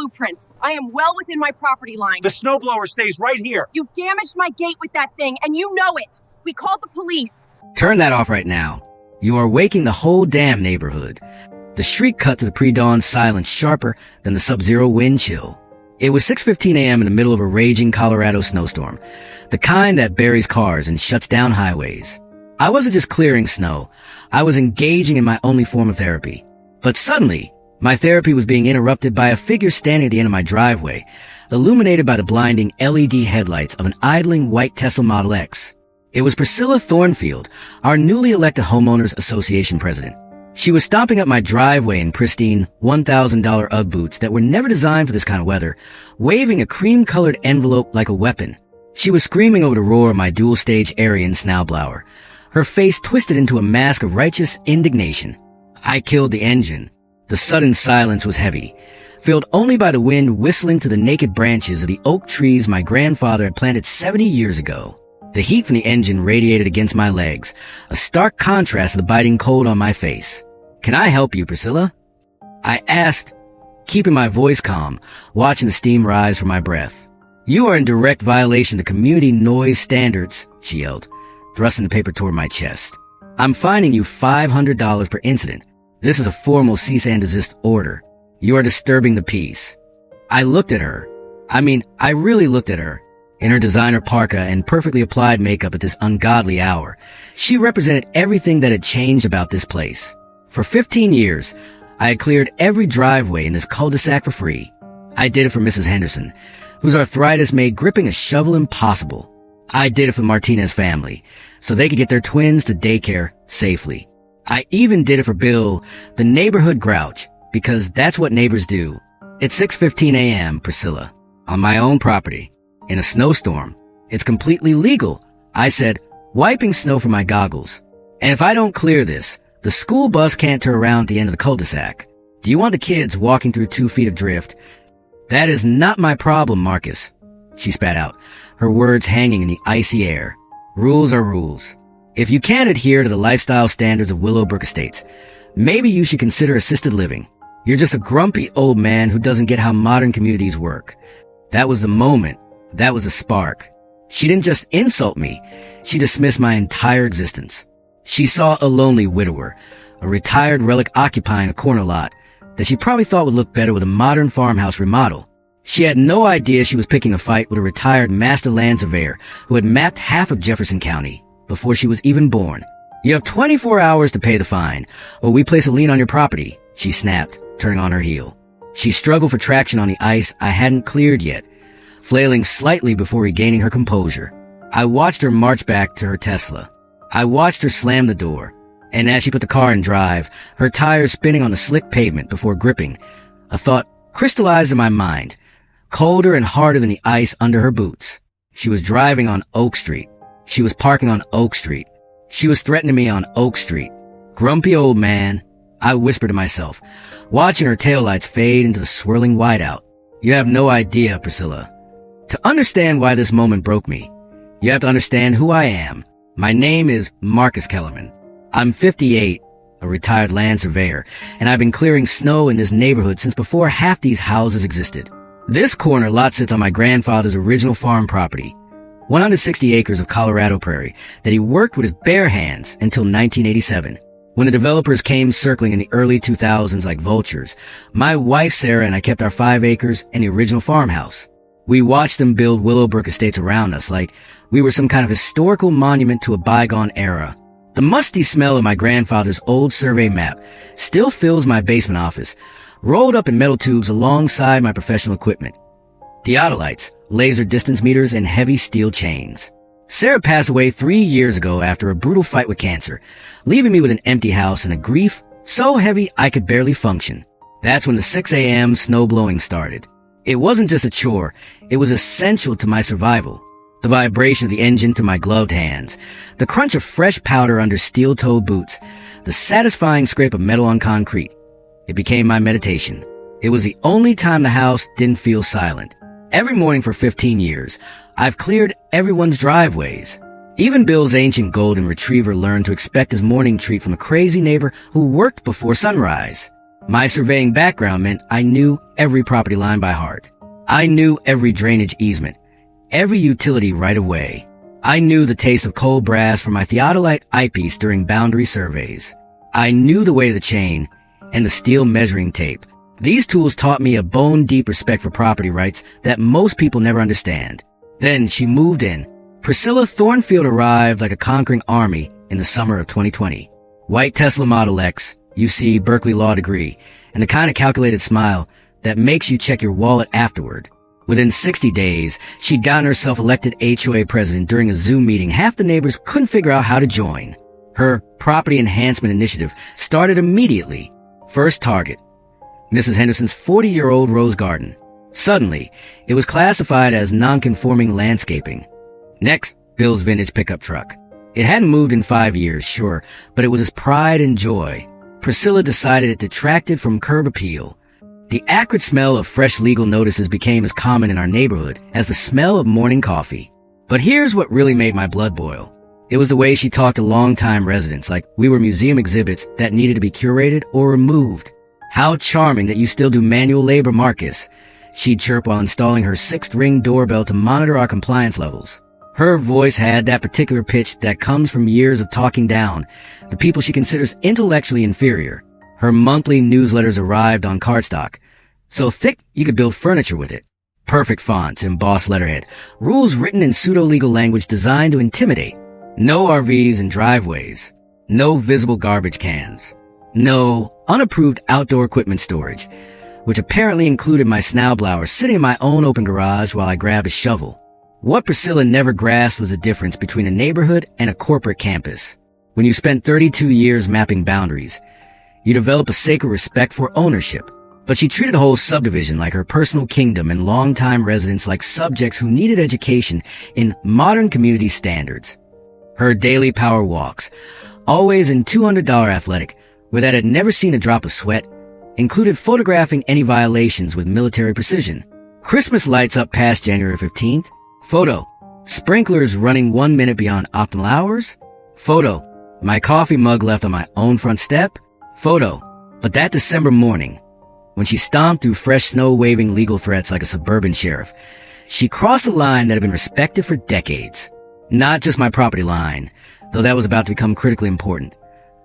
blueprints. I am well within my property line. The snowblower stays right here. You damaged my gate with that thing, and you know it. We called the police. Turn that off right now. You are waking the whole damn neighborhood. The shriek cut to the pre-dawn silence sharper than the sub-zero wind chill. It was 6:15 a.m. in the middle of a raging Colorado snowstorm, the kind that buries cars and shuts down highways. I wasn't just clearing snow. I was engaging in my only form of therapy. But suddenly, my therapy was being interrupted by a figure standing at the end of my driveway, illuminated by the blinding LED headlights of an idling white Tesla Model X. It was Priscilla Thornfield, our newly elected Homeowners Association president. She was stomping up my driveway in pristine $1,000 UGG boots that were never designed for this kind of weather, waving a cream-colored envelope like a weapon. She was screaming over the roar of my dual-stage Aryan Snowblower, her face twisted into a mask of righteous indignation. I killed the engine. The sudden silence was heavy, filled only by the wind whistling to the naked branches of the oak trees my grandfather had planted 70 years ago. The heat from the engine radiated against my legs, a stark contrast to the biting cold on my face. "Can I help you, Priscilla?" I asked, keeping my voice calm, watching the steam rise from my breath. "You are in direct violation of the community noise standards," she yelled, thrusting the paper toward my chest. "I'm fining you $500 per incident. This is a formal cease and desist order. You are disturbing the peace." I looked at her. I really looked at her. In her designer parka and perfectly applied makeup at this ungodly hour, she represented everything that had changed about this place. For 15 years, I had cleared every driveway in this cul-de-sac for free. I did it for Mrs. Henderson, whose arthritis made gripping a shovel impossible. I did it for the Martinez family, so they could get their twins to daycare safely. I even did it for Bill, the neighborhood grouch, because that's what neighbors do. It's 6:15 a.m., Priscilla, on my own property. In a snowstorm. It's completely legal, I said, wiping snow from my goggles. And if I don't clear this, the school bus can't turn around at the end of the cul-de-sac. Do you want the kids walking through 2 feet of drift? That is not my problem, Marcus, she spat out, her words hanging in the icy air. Rules are rules. If you can't adhere to the lifestyle standards of Willowbrook Estates, maybe you should consider assisted living. You're just a grumpy old man who doesn't get how modern communities work. That was the moment. That was a spark. She didn't just insult me. She dismissed my entire existence. She saw a lonely widower, a retired relic occupying a corner lot that she probably thought would look better with a modern farmhouse remodel. She had no idea she was picking a fight with a retired master land surveyor who had mapped half of Jefferson County before she was even born. "You have 24 hours to pay the fine, or we place a lien on your property," she snapped, turning on her heel. She struggled for traction on the ice I hadn't cleared yet, flailing slightly before regaining her composure. I watched her march back to her Tesla. I watched her slam the door, and as she put the car in drive, her tires spinning on the slick pavement before gripping, a thought crystallized in my mind, colder and harder than the ice under her boots. She was driving on Oak Street. She was parking on Oak Street. She was threatening me on Oak Street. Grumpy old man, I whispered to myself, watching her taillights fade into the swirling whiteout. You have no idea, Priscilla. To understand why this moment broke me, you have to understand who I am. My name is Marcus Kellerman. I'm 58, a retired land surveyor, and I've been clearing snow in this neighborhood since before half these houses existed. This corner lot sits on my grandfather's original farm property, 160 acres of Colorado prairie that he worked with his bare hands until 1987. When the developers came circling in the early 2000s like vultures, my wife Sarah and I kept our 5 acres and the original farmhouse. We watched them build Willowbrook Estates around us like we were some kind of historical monument to a bygone era. The musty smell of my grandfather's old survey map still fills my basement office, rolled up in metal tubes alongside my professional equipment. Theodolites, laser distance meters, and heavy steel chains. Sarah passed away 3 years ago after a brutal fight with cancer, leaving me with an empty house and a grief so heavy I could barely function. That's when the 6 a.m. snow blowing started. It wasn't just a chore, it was essential to my survival. The vibration of the engine to my gloved hands, the crunch of fresh powder under steel-toed boots, the satisfying scrape of metal on concrete. It became my meditation. It was the only time the house didn't feel silent. Every morning for 15 years, I've cleared everyone's driveways. Even Bill's ancient golden retriever learned to expect his morning treat from a crazy neighbor who worked before sunrise. My surveying background meant I knew every property line by heart. I knew every drainage easement, every utility right of way. I knew the taste of cold brass from my theodolite eyepiece during boundary surveys. I knew the weight of the chain and the steel measuring tape. These tools taught me a bone-deep respect for property rights that most people never understand. Then she moved in. Priscilla Thornfield arrived like a conquering army in the summer of 2020. White Tesla Model X, UC Berkeley Law degree, and the kind of calculated smile that makes you check your wallet afterward. Within 60 days, she'd gotten herself elected HOA President during a Zoom meeting half the neighbors couldn't figure out how to join. Her property enhancement initiative started immediately. First target, Mrs. Henderson's 40-year-old rose garden. Suddenly, it was classified as non-conforming landscaping. Next, Bill's vintage pickup truck. It hadn't moved in 5 years, sure, but it was his pride and joy. Priscilla decided it detracted from curb appeal. The acrid smell of fresh legal notices became as common in our neighborhood as the smell of morning coffee. But here's what really made my blood boil. It was the way she talked to longtime residents like we were museum exhibits that needed to be curated or removed. How charming that you still do manual labor, Marcus, she'd chirp while installing her 6th ring doorbell to monitor our compliance levels. Her voice had that particular pitch that comes from years of talking down the people she considers intellectually inferior. Her monthly newsletters arrived on cardstock, so thick you could build furniture with it. Perfect fonts, embossed letterhead, rules written in pseudo-legal language designed to intimidate. No RVs in driveways, no visible garbage cans, no unapproved outdoor equipment storage, which apparently included my Snowblower sitting in my own open garage while I grabbed a shovel. What Priscilla never grasped was the difference between a neighborhood and a corporate campus. When you spend 32 years mapping boundaries, you develop a sacred respect for ownership. But she treated the whole subdivision like her personal kingdom and longtime residents like subjects who needed education in modern community standards. Her daily power walks, always in $200 athletic, where that had never seen a drop of sweat, included photographing any violations with military precision. Christmas lights up past January 15th. Photo. Sprinklers running 1 minute beyond optimal hours. Photo. My coffee mug left on my own front step. Photo. But that December morning, when she stomped through fresh snow waving legal threats like a suburban sheriff, she crossed a line that had been respected for decades. Not just my property line, though that was about to become critically important,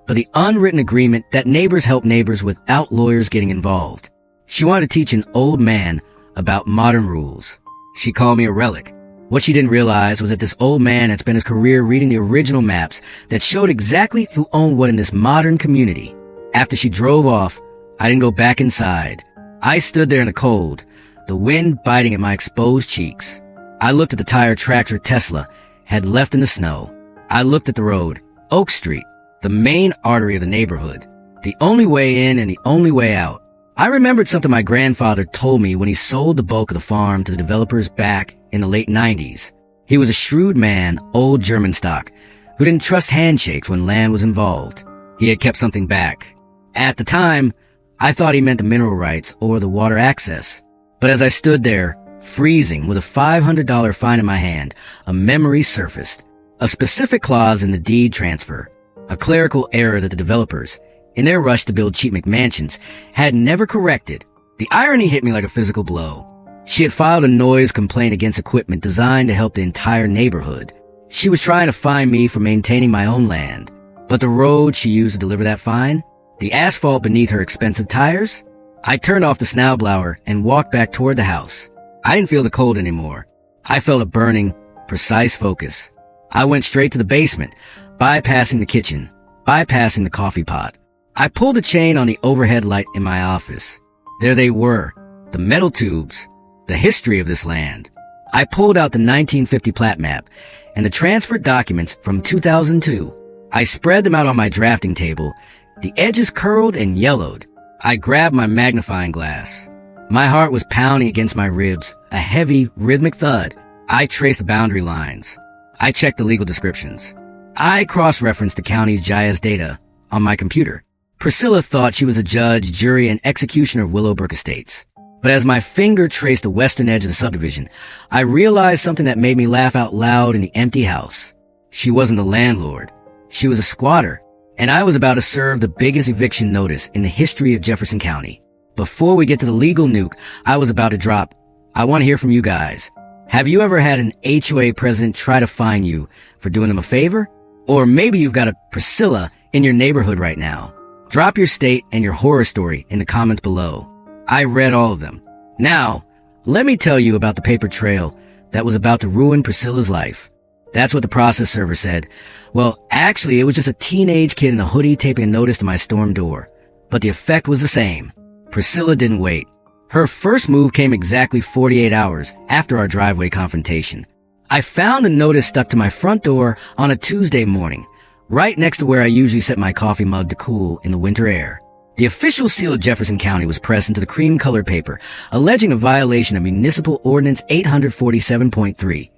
but the unwritten agreement that neighbors help neighbors without lawyers getting involved. She wanted to teach an old man about modern rules. She called me a relic. What she didn't realize was that this old man had spent his career reading the original maps that showed exactly who owned what in this modern community. After she drove off, I didn't go back inside. I stood there in the cold, the wind biting at my exposed cheeks. I looked at the tire tracks her Tesla had left in the snow. I looked at the road, Oak Street, the main artery of the neighborhood, the only way in and the only way out. I remembered something my grandfather told me when he sold the bulk of the farm to the developers back in the late 90s. He was a shrewd man, old German stock, who didn't trust handshakes when land was involved. He had kept something back. At the time, I thought he meant the mineral rights or the water access. But as I stood there, freezing with a $500 fine in my hand, a memory surfaced. A specific clause in the deed transfer. A clerical error that the developers, in their rush to build cheap McMansions, had never corrected. The irony hit me like a physical blow. She had filed a noise complaint against equipment designed to help the entire neighborhood. She was trying to fine me for maintaining my own land. But the road she used to deliver that fine? The asphalt beneath her expensive tires? I turned off the Snowblower and walked back toward the house. I didn't feel the cold anymore. I felt a burning, precise focus. I went straight to the basement, bypassing the kitchen, bypassing the coffee pot. I pulled the chain on the overhead light in my office. There they were, the metal tubes, the history of this land. I pulled out the 1950 plat map and the transfer documents from 2002. I spread them out on my drafting table, the edges curled and yellowed. I grabbed my magnifying glass. My heart was pounding against my ribs, a heavy, rhythmic thud. I traced the boundary lines. I checked the legal descriptions. I cross-referenced the county's GIS data on my computer. Priscilla thought she was a judge, jury, and executioner of Willowbrook Estates. But as my finger traced the western edge of the subdivision, I realized something that made me laugh out loud in the empty house. She wasn't a landlord. She was a squatter. and I was about to serve the biggest eviction notice in the history of Jefferson County. Before we get to the legal nuke I was about to drop, I want to hear from you guys. Have you ever had an HOA president try to fine you for doing them a favor? Or maybe you've got a Priscilla in your neighborhood right now. Drop your state and your horror story in the comments below. I read all of them. Now, let me tell you about the paper trail that was about to ruin Priscilla's life. That's what the process server said. Well, actually, it was just a teenage kid in a hoodie taping a notice to my storm door. But the effect was the same. Priscilla didn't wait. Her first move came exactly 48 hours after our driveway confrontation. I found a notice stuck to my front door on a Tuesday morning, right next to where I usually set my coffee mug to cool in the winter air. The official seal of Jefferson County was pressed into the cream-colored paper, alleging a violation of Municipal Ordinance 847.3,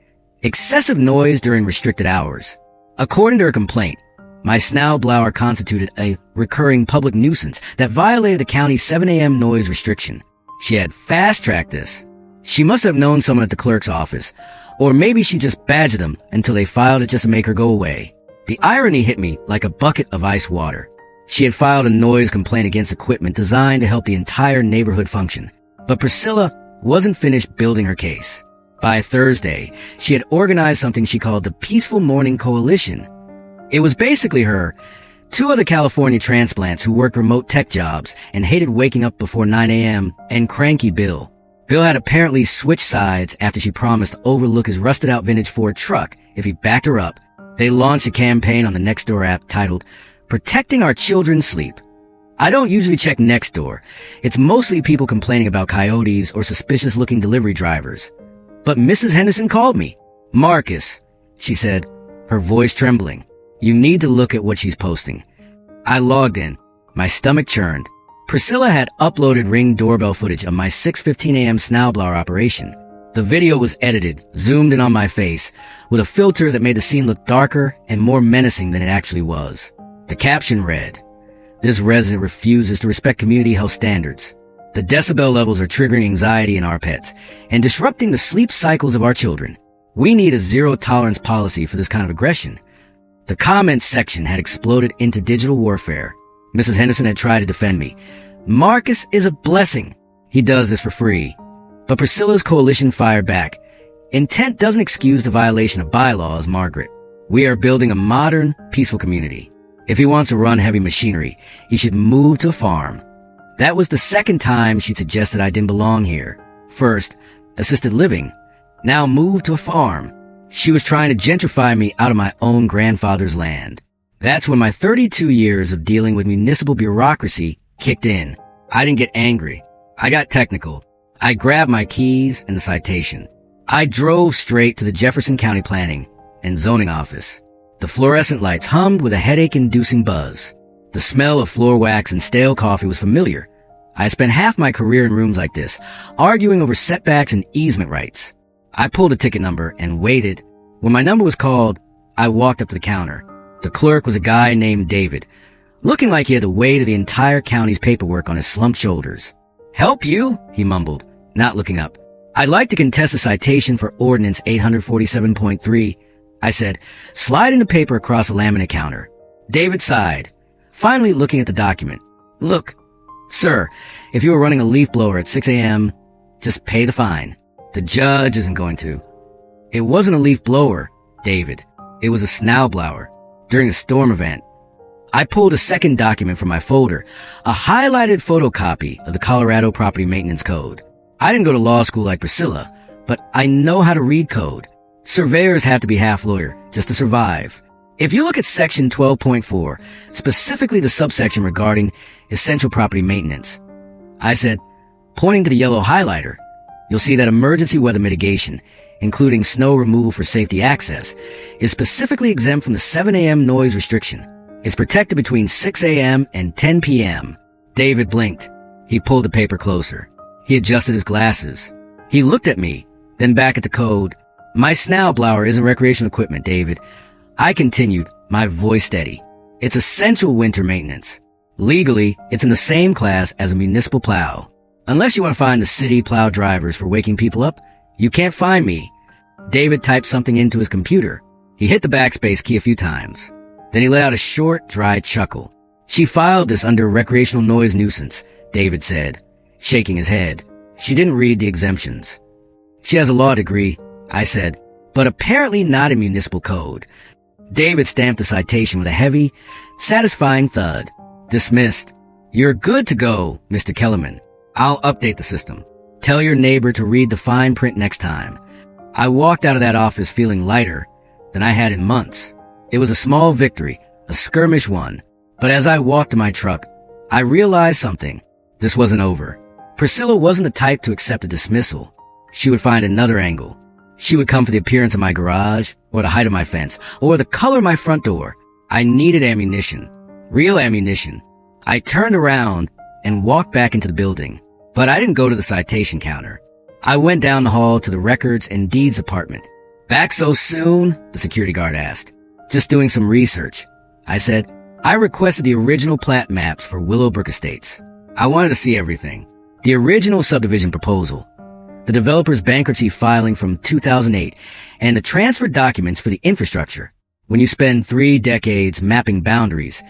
excessive noise during restricted hours. According to her complaint, my Snowblower constituted a recurring public nuisance that violated the county's 7 a.m. noise restriction. She had fast-tracked this. She must have known someone at the clerk's office, or maybe she just badgered them until they filed it just to make her go away. The irony hit me like a bucket of ice water. She had filed a noise complaint against equipment designed to help the entire neighborhood function. But Priscilla wasn't finished building her case. By Thursday, she had organized something she called the Peaceful Morning Coalition. It was basically her, 2 other California transplants who worked remote tech jobs and hated waking up before 9 a.m., and cranky Bill. Bill had apparently switched sides after she promised to overlook his rusted-out vintage Ford truck if he backed her up. They launched a campaign on the Nextdoor app titled, Protecting Our Children's Sleep. I don't usually check Nextdoor. It's mostly people complaining about coyotes or suspicious-looking delivery drivers. But Mrs. Henderson called me. Marcus, she said, her voice trembling. You need to look at what she's posting. I logged in. My stomach churned. Priscilla had uploaded Ring doorbell footage of my 6:15 a.m. Snowblower operation. The video was edited, zoomed in on my face, with a filter that made the scene look darker and more menacing than it actually was. The caption read, This resident refuses to respect community health standards. The decibel levels are triggering anxiety in our pets and disrupting the sleep cycles of our children. We need a zero-tolerance policy for this kind of aggression. The comments section had exploded into digital warfare. Mrs. Henderson had tried to defend me. Marcus is a blessing. He does this for free. But Priscilla's coalition fired back. Intent doesn't excuse the violation of bylaws, Margaret. We are building a modern, peaceful community. If he wants to run heavy machinery, he should move to a farm. That was the second time she suggested I didn't belong here. First, assisted living. Now move to a farm. She was trying to gentrify me out of my own grandfather's land. That's when my 32 years of dealing with municipal bureaucracy kicked in. I didn't get angry. I got technical. I grabbed my keys and the citation. I drove straight to the Jefferson County Planning and Zoning Office. The fluorescent lights hummed with a headache-inducing buzz. The smell of floor wax and stale coffee was familiar. I spent half my career in rooms like this, arguing over setbacks and easement rights. I pulled a ticket number and waited. When my number was called, I walked up to the counter. The clerk was a guy named David, looking like he had the weight of the entire county's paperwork on his slumped shoulders. Help you? He mumbled, not looking up. I'd like to contest a citation for Ordinance 847.3. I said, sliding the paper across the laminate counter. David sighed, finally looking at the document. Look, sir, if you were running a leaf blower at 6 a.m., just pay the fine. The judge isn't going to. It wasn't a leaf blower, David. It was a Snowblower. During a storm event, I pulled a second document from my folder, a highlighted photocopy of the Colorado Property Maintenance Code. I didn't go to law school like Priscilla, but I know how to read code. Surveyors have to be half lawyer just to survive. If you look at section 12.4, specifically the subsection regarding essential property maintenance, I said, pointing to the yellow highlighter, you'll see that emergency weather mitigation, including snow removal for safety access, is specifically exempt from the 7 a.m. noise restriction. It's protected between 6 a.m. and 10 p.m. David blinked. He pulled the paper closer. He adjusted his glasses. He looked at me, then back at the code. My Snowblower isn't recreational equipment, David. I continued, my voice steady. It's essential winter maintenance. Legally, it's in the same class as a municipal plow. Unless you want to find the city plow drivers for waking people up, you can't find me. David typed something into his computer. He hit the backspace key a few times. Then he let out a short, dry chuckle. She filed this under recreational noise nuisance, David said, shaking his head. She didn't read the exemptions. She has a law degree, I said, but apparently not in municipal code. David stamped the citation with a heavy, satisfying thud. Dismissed. You're good to go, Mr. Kellerman. I'll update the system. Tell your neighbor to read the fine print next time. I walked out of that office feeling lighter than I had in months. It was a small victory, a skirmish one. But as I walked to my truck, I realized something. This wasn't over. Priscilla wasn't the type to accept a dismissal. She would find another angle. She would come for the appearance of my garage, or the height of my fence, or the color of my front door. I needed ammunition. Real ammunition. I turned around and walked back into the building. But I didn't go to the citation counter. I went down the hall to the records and deeds department. Back so soon? The security guard asked. Just doing some research. I said, I requested the original plat maps for Willowbrook Estates. I wanted to see everything. The original subdivision proposal, the developer's bankruptcy filing from 2008, and the transfer documents for the infrastructure. When you spend 3 decades mapping boundaries,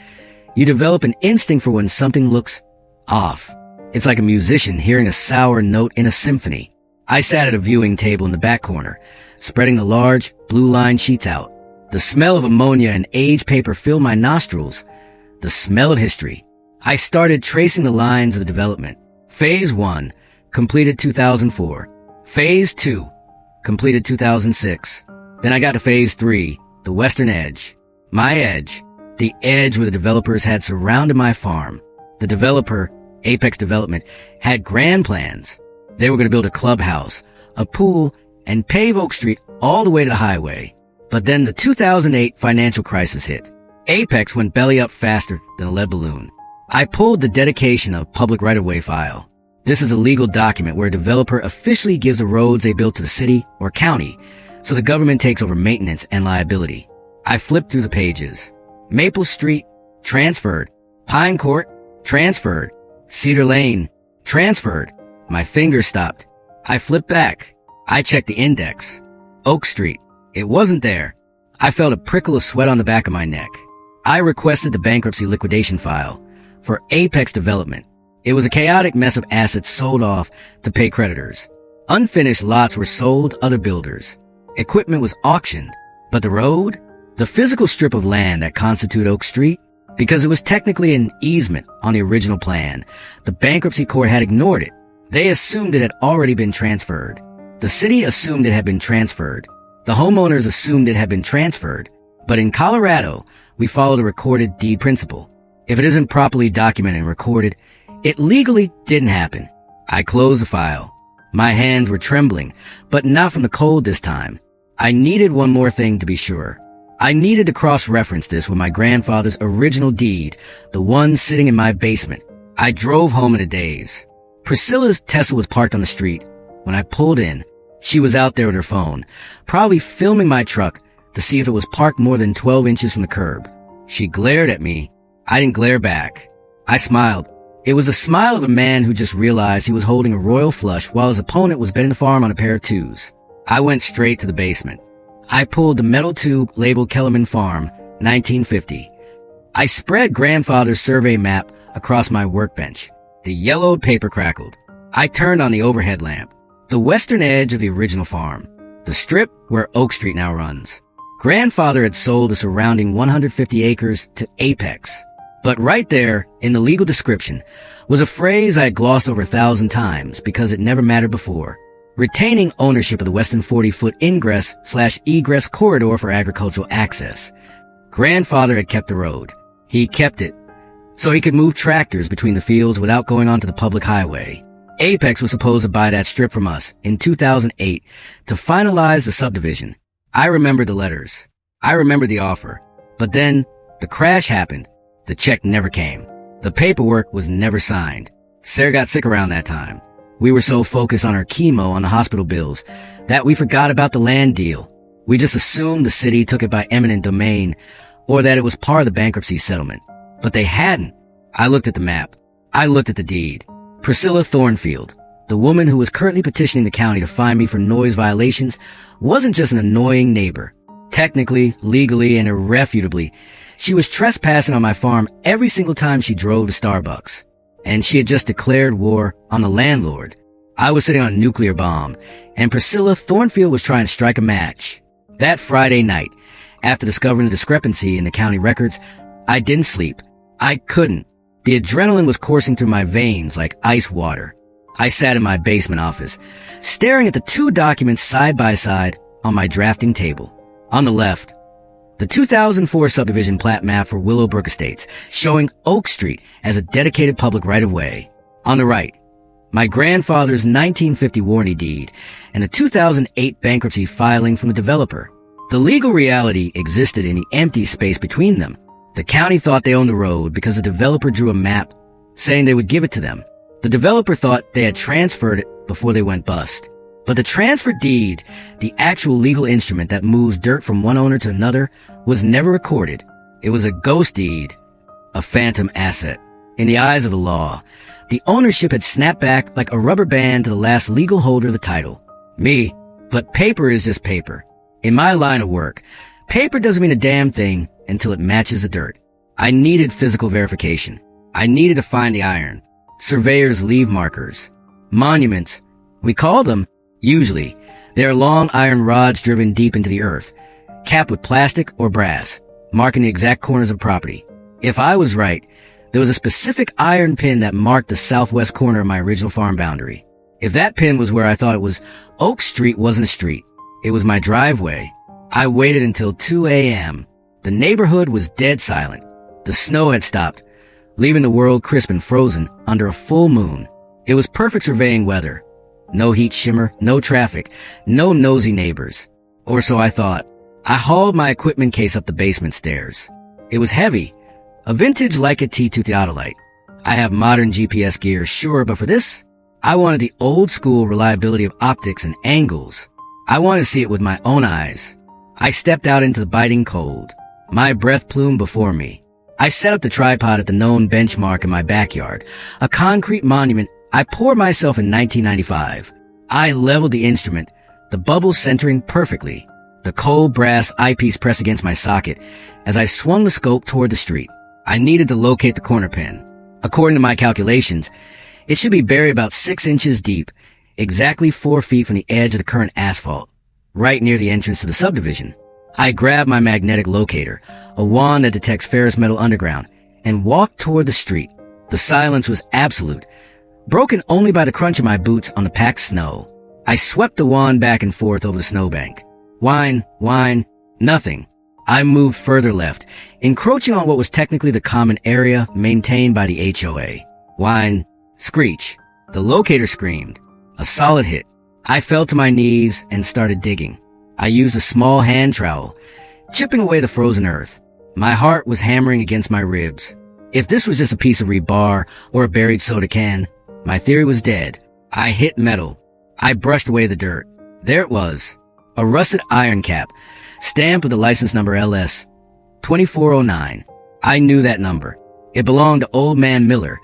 you develop an instinct for when something looks off. It's like a musician hearing a sour note in a symphony. I sat at a viewing table in the back corner, spreading the large, blue-lined sheets out. The smell of ammonia and aged paper filled my nostrils. The smell of history. I started tracing the lines of the development. Phase 1, completed 2004. Phase 2, completed 2006. Then I got to Phase 3, the western edge. My edge. The edge where the developers had surrounded my farm. The developer, Apex Development, had grand plans. They were going to build a clubhouse, a pool, and pave Oak Street all the way to the highway. But then the 2008 financial crisis hit. Apex went belly up faster than a lead balloon. I pulled the dedication of public right-of-way file. This is a legal document where a developer officially gives the roads they built to the city or county, so the government takes over maintenance and liability. I flipped through the pages. Maple Street, transferred. Pine Court, transferred. Cedar Lane, transferred. My finger stopped. I flipped back. I checked the index. Oak Street. It wasn't there. I felt a prickle of sweat on the back of my neck. I requested the bankruptcy liquidation file for Apex Development. It was a chaotic mess of assets sold off to pay creditors. Unfinished lots were sold to other builders. Equipment was auctioned. But the road? The physical strip of land that constituted Oak Street? Because it was technically an easement on the original plan, the bankruptcy court had ignored it. They assumed it had already been transferred. The city assumed it had been transferred. The homeowners assumed it had been transferred. But in Colorado, we follow the recorded deed principle. If it isn't properly documented and recorded, it legally didn't happen. I closed the file. My hands were trembling, but not from the cold this time. I needed one more thing to be sure. I needed to cross-reference this with my grandfather's original deed, the one sitting in my basement. I drove home in a daze. Priscilla's Tesla was parked on the street. When I pulled in, she was out there with her phone, probably filming my truck to see if it was parked more than 12 inches from the curb. She glared at me. I didn't glare back. I smiled. It was the smile of a man who just realized he was holding a royal flush while his opponent was betting the farm on a pair of twos. I went straight to the basement. I pulled the metal tube labeled Kellerman Farm, 1950. I spread grandfather's survey map across my workbench. The yellowed paper crackled. I turned on the overhead lamp. The western edge of the original farm. The strip where Oak Street now runs. Grandfather had sold the surrounding 150 acres to Apex. But right there, in the legal description, was a phrase I had glossed over 1,000 times because it never mattered before. Retaining ownership of the western 40-foot ingress/egress corridor for agricultural access. Grandfather had kept the road. He kept it so he could move tractors between the fields without going onto the public highway. Apex was supposed to buy that strip from us in 2008 to finalize the subdivision. I remembered the letters. I remembered the offer. But then, the crash happened. The check never came. The paperwork was never signed. Sarah got sick around that time. We were so focused on our chemo on the hospital bills that we forgot about the land deal. We just assumed the city took it by eminent domain or that it was part of the bankruptcy settlement. But they hadn't. I looked at the map. I looked at the deed. Priscilla Thornfield, the woman who was currently petitioning the county to fine me for noise violations, wasn't just an annoying neighbor. Technically, legally, and irrefutably, she was trespassing on my farm every single time she drove to Starbucks. And she had just declared war on the landlord. I was sitting on a nuclear bomb, and Priscilla Thornfield was trying to strike a match. That Friday night, after discovering the discrepancy in the county records, I didn't sleep. I couldn't. The adrenaline was coursing through my veins like ice water. I sat in my basement office, staring at the two documents side by side on my drafting table. On the left, the 2004 subdivision plat map for Willowbrook Estates, showing Oak Street as a dedicated public right-of-way. On the right, my grandfather's 1950 warranty deed and the 2008 bankruptcy filing from the developer. The legal reality existed in the empty space between them. The county thought they owned the road because the developer drew a map saying they would give it to them. The developer thought they had transferred it before they went bust. But the transfer deed, the actual legal instrument that moves dirt from one owner to another, was never recorded. It was a ghost deed, a phantom asset. In the eyes of the law, the ownership had snapped back like a rubber band to the last legal holder of the title. Me. But paper is just paper. In my line of work, paper doesn't mean a damn thing until it matches the dirt. I needed physical verification. I needed to find the iron. Surveyors leave markers. Monuments. We call them. Usually, they are long iron rods driven deep into the earth, capped with plastic or brass, marking the exact corners of property. If I was right, there was a specific iron pin that marked the southwest corner of my original farm boundary. If that pin was where I thought it was, Oak Street wasn't a street. It was my driveway. I waited until 2 a.m. The neighborhood was dead silent. The snow had stopped, leaving the world crisp and frozen under a full moon. It was perfect surveying weather. No heat shimmer, no traffic, no nosy neighbors. Or so I thought. I hauled my equipment case up the basement stairs. It was heavy, a vintage Leica T2 theodolite. I have modern GPS gear, sure, but for this, I wanted the old school reliability of optics and angles. I wanted to see it with my own eyes. I stepped out into the biting cold, my breath plume before me. I set up the tripod at the known benchmark in my backyard, a concrete monument I poured myself in 1995. I leveled the instrument, the bubbles centering perfectly, the cold brass eyepiece pressed against my socket as I swung the scope toward the street. I needed to locate the corner pin. According to my calculations, it should be buried about 6 inches deep, exactly 4 feet from the edge of the current asphalt, right near the entrance to the subdivision. I grabbed my magnetic locator, a wand that detects ferrous metal underground, and walked toward the street. The silence was absolute, broken only by the crunch of my boots on the packed snow. I swept the wand back and forth over the snowbank. Whine, whine, nothing. I moved further left, encroaching on what was technically the common area maintained by the HOA. Whine, screech. The locator screamed. A solid hit. I fell to my knees and started digging. I used a small hand trowel, chipping away the frozen earth. My heart was hammering against my ribs. If this was just a piece of rebar or a buried soda can, my theory was dead. I hit metal. I brushed away the dirt. There it was. A rusted iron cap, stamped with the license number LS 2409. I knew that number. It belonged to Old Man Miller,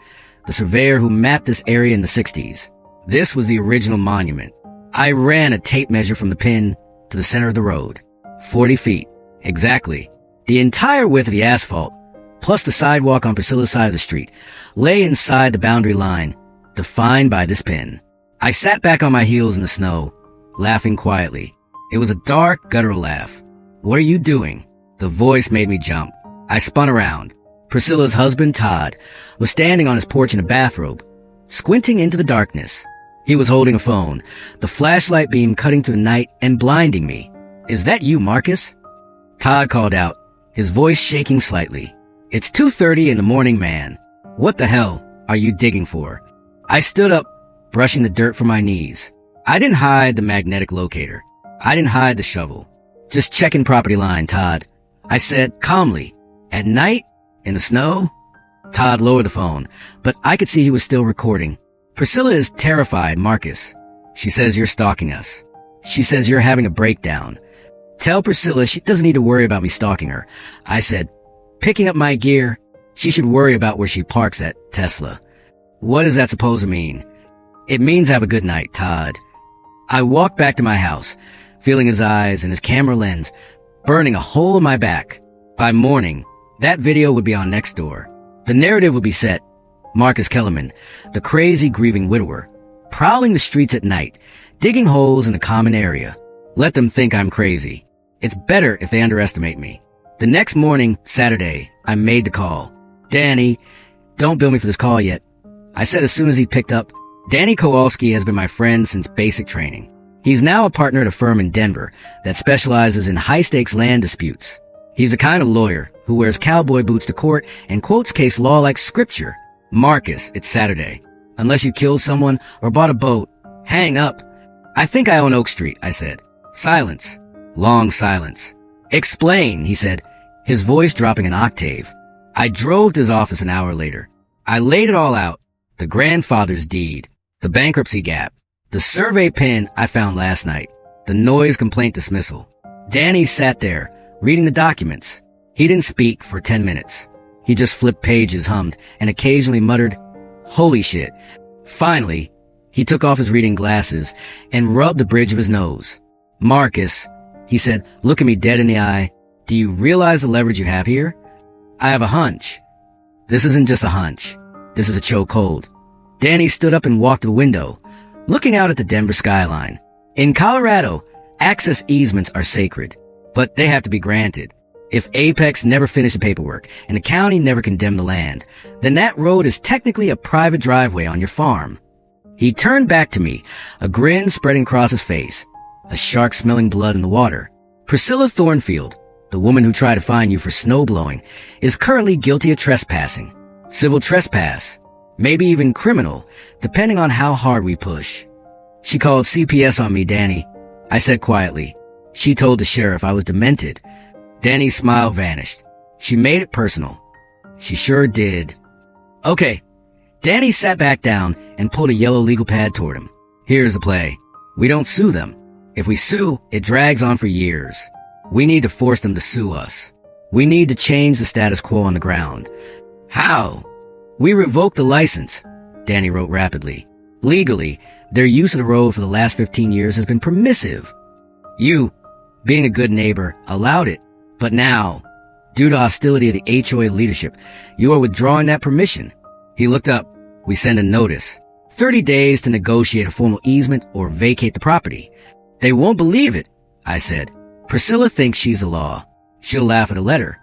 the surveyor who mapped this area in the 60s. This was the original monument. I ran a tape measure from the pin to the center of the road. 40 feet. Exactly. The entire width of the asphalt, plus the sidewalk on Priscilla's side of the street, lay inside the boundary line, defined by this pin. I sat back on my heels in the snow, laughing quietly. It was a dark, guttural laugh. "What are you doing?" The voice made me jump. I spun around. Priscilla's husband, Todd, was standing on his porch in a bathrobe, squinting into the darkness. He was holding a phone, the flashlight beam cutting through the night and blinding me. "Is that you, Marcus?" Todd called out, his voice shaking slightly. "It's 2:30 in the morning, man. What the hell are you digging for?" I stood up, brushing the dirt from my knees. I didn't hide the magnetic locator. I didn't hide the shovel. "Just checking property line, Todd," I said calmly. "At night? In the snow?" Todd lowered the phone, but I could see he was still recording. "Priscilla is terrified, Marcus. She says you're stalking us. She says you're having a breakdown. Tell Priscilla she doesn't need to worry about me stalking her," I said, picking up my gear. "She should worry about where she parks that Tesla." "What does that supposed to mean?" "It means have a good night, Todd." I walked back to my house, feeling his eyes and his camera lens, burning a hole in my back. By morning, that video would be on Nextdoor. The narrative would be set. Marcus Kellerman, the crazy grieving widower, prowling the streets at night, digging holes in the common area. Let them think I'm crazy. It's better if they underestimate me. The next morning, Saturday, I made the call. Danny, don't bill me for this call yet. I said as soon as he picked up. Danny Kowalski has been my friend since basic training. He's now a partner at a firm in Denver that specializes in high-stakes land disputes. He's the kind of lawyer who wears cowboy boots to court and quotes case law like scripture. Marcus, it's Saturday. Unless you killed someone or bought a boat, hang up. I think I own Oak Street, I said. Silence. Long silence. Explain, he said, his voice dropping an octave. I drove to his office an hour later. I laid it all out. The grandfather's deed, the bankruptcy gap, the survey pin I found last night, the noise complaint dismissal. Danny sat there, reading the documents. He didn't speak for 10 minutes. He just flipped pages, hummed, and occasionally muttered, "Holy shit." Finally, he took off his reading glasses and rubbed the bridge of his nose. "Marcus," he said, "look at me dead in the eye. Do you realize the leverage you have here? I have a hunch." This isn't just a hunch. This is a chokehold. Danny stood up and walked to the window, looking out at the Denver skyline. In Colorado, access easements are sacred, but they have to be granted. If Apex never finished the paperwork and the county never condemned the land, then that road is technically a private driveway on your farm. He turned back to me, a grin spreading across his face, a shark smelling blood in the water. Priscilla Thornfield, the woman who tried to fine you for snowblowing, is currently guilty of trespassing. Civil trespass, maybe even criminal, depending on how hard we push. She called CPS on me, Danny. I said quietly. She told the sheriff I was demented. Danny's smile vanished. She made it personal. She sure did. Okay. Danny sat back down and pulled a yellow legal pad toward him. Here's the play. We don't sue them. If we sue, it drags on for years. We need to force them to sue us. We need to change the status quo on the ground. How? We revoked the license, Danny wrote rapidly. Legally, their use of the road for the last 15 years has been permissive. You, being a good neighbor, allowed it. But now, due to hostility of the HOA leadership, you are withdrawing that permission. He looked up. We send a notice. 30 days to negotiate a formal easement or vacate the property. They won't believe it, I said. Priscilla thinks she's the law. She'll laugh at a letter.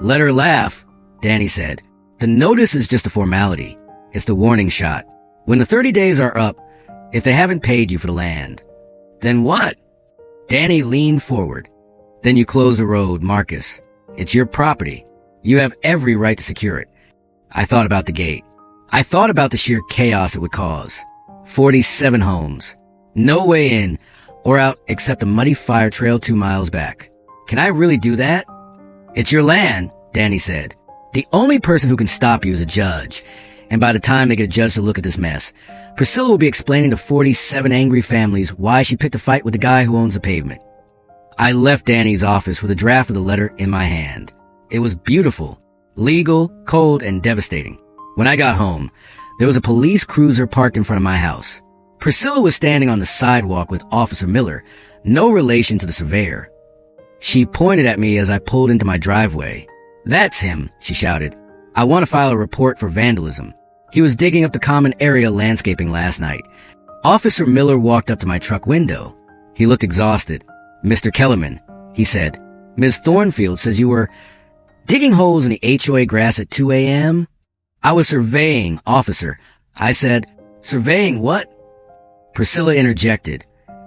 Let her laugh, Danny said. The notice is just a formality. It's the warning shot. When the 30 days are up, if they haven't paid you for the land, then what? Danny leaned forward. Then you close the road, Marcus. It's your property. You have every right to secure it. I thought about the gate. I thought about the sheer chaos it would cause. 47 homes. No way in or out except a muddy fire trail 2 miles back. Can I really do that? It's your land, Danny said. The only person who can stop you is a judge. And by the time they get a judge to look at this mess, Priscilla will be explaining to 47 angry families why she picked a fight with the guy who owns the pavement. I left Danny's office with a draft of the letter in my hand. It was beautiful, legal, cold, and devastating. When I got home, there was a police cruiser parked in front of my house. Priscilla was standing on the sidewalk with Officer Miller, no relation to the surveyor. She pointed at me as I pulled into my driveway. "That's him," she shouted. "I want to file a report for vandalism. He was digging up the common area landscaping last night." Officer Miller walked up to my truck window. He looked exhausted. "Mr. Kellerman," he said, "Ms. Thornfield says you were digging holes in the HOA grass at 2 a.m.? "I was surveying, officer." I said, "Surveying what?" Priscilla interjected,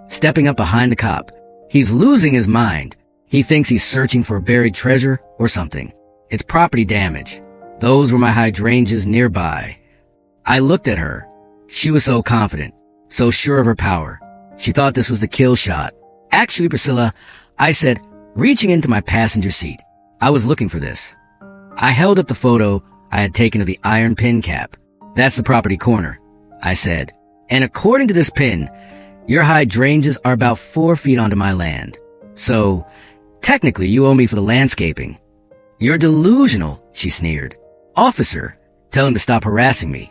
stepping up behind the cop. "He's losing his mind. He thinks he's searching for a buried treasure or something. It's property damage. Those were my hydrangeas nearby." I looked at her. She was so confident, so sure of her power. She thought this was the kill shot. "Actually, Priscilla," I said, reaching into my passenger seat. "I was looking for this." I held up the photo I had taken of the iron pin cap. "That's the property corner," I said. "And according to this pin, your hydrangeas are about 4 feet onto my land. So, technically, you owe me for the landscaping." "You're delusional," she sneered. "Officer, tell him to stop harassing me."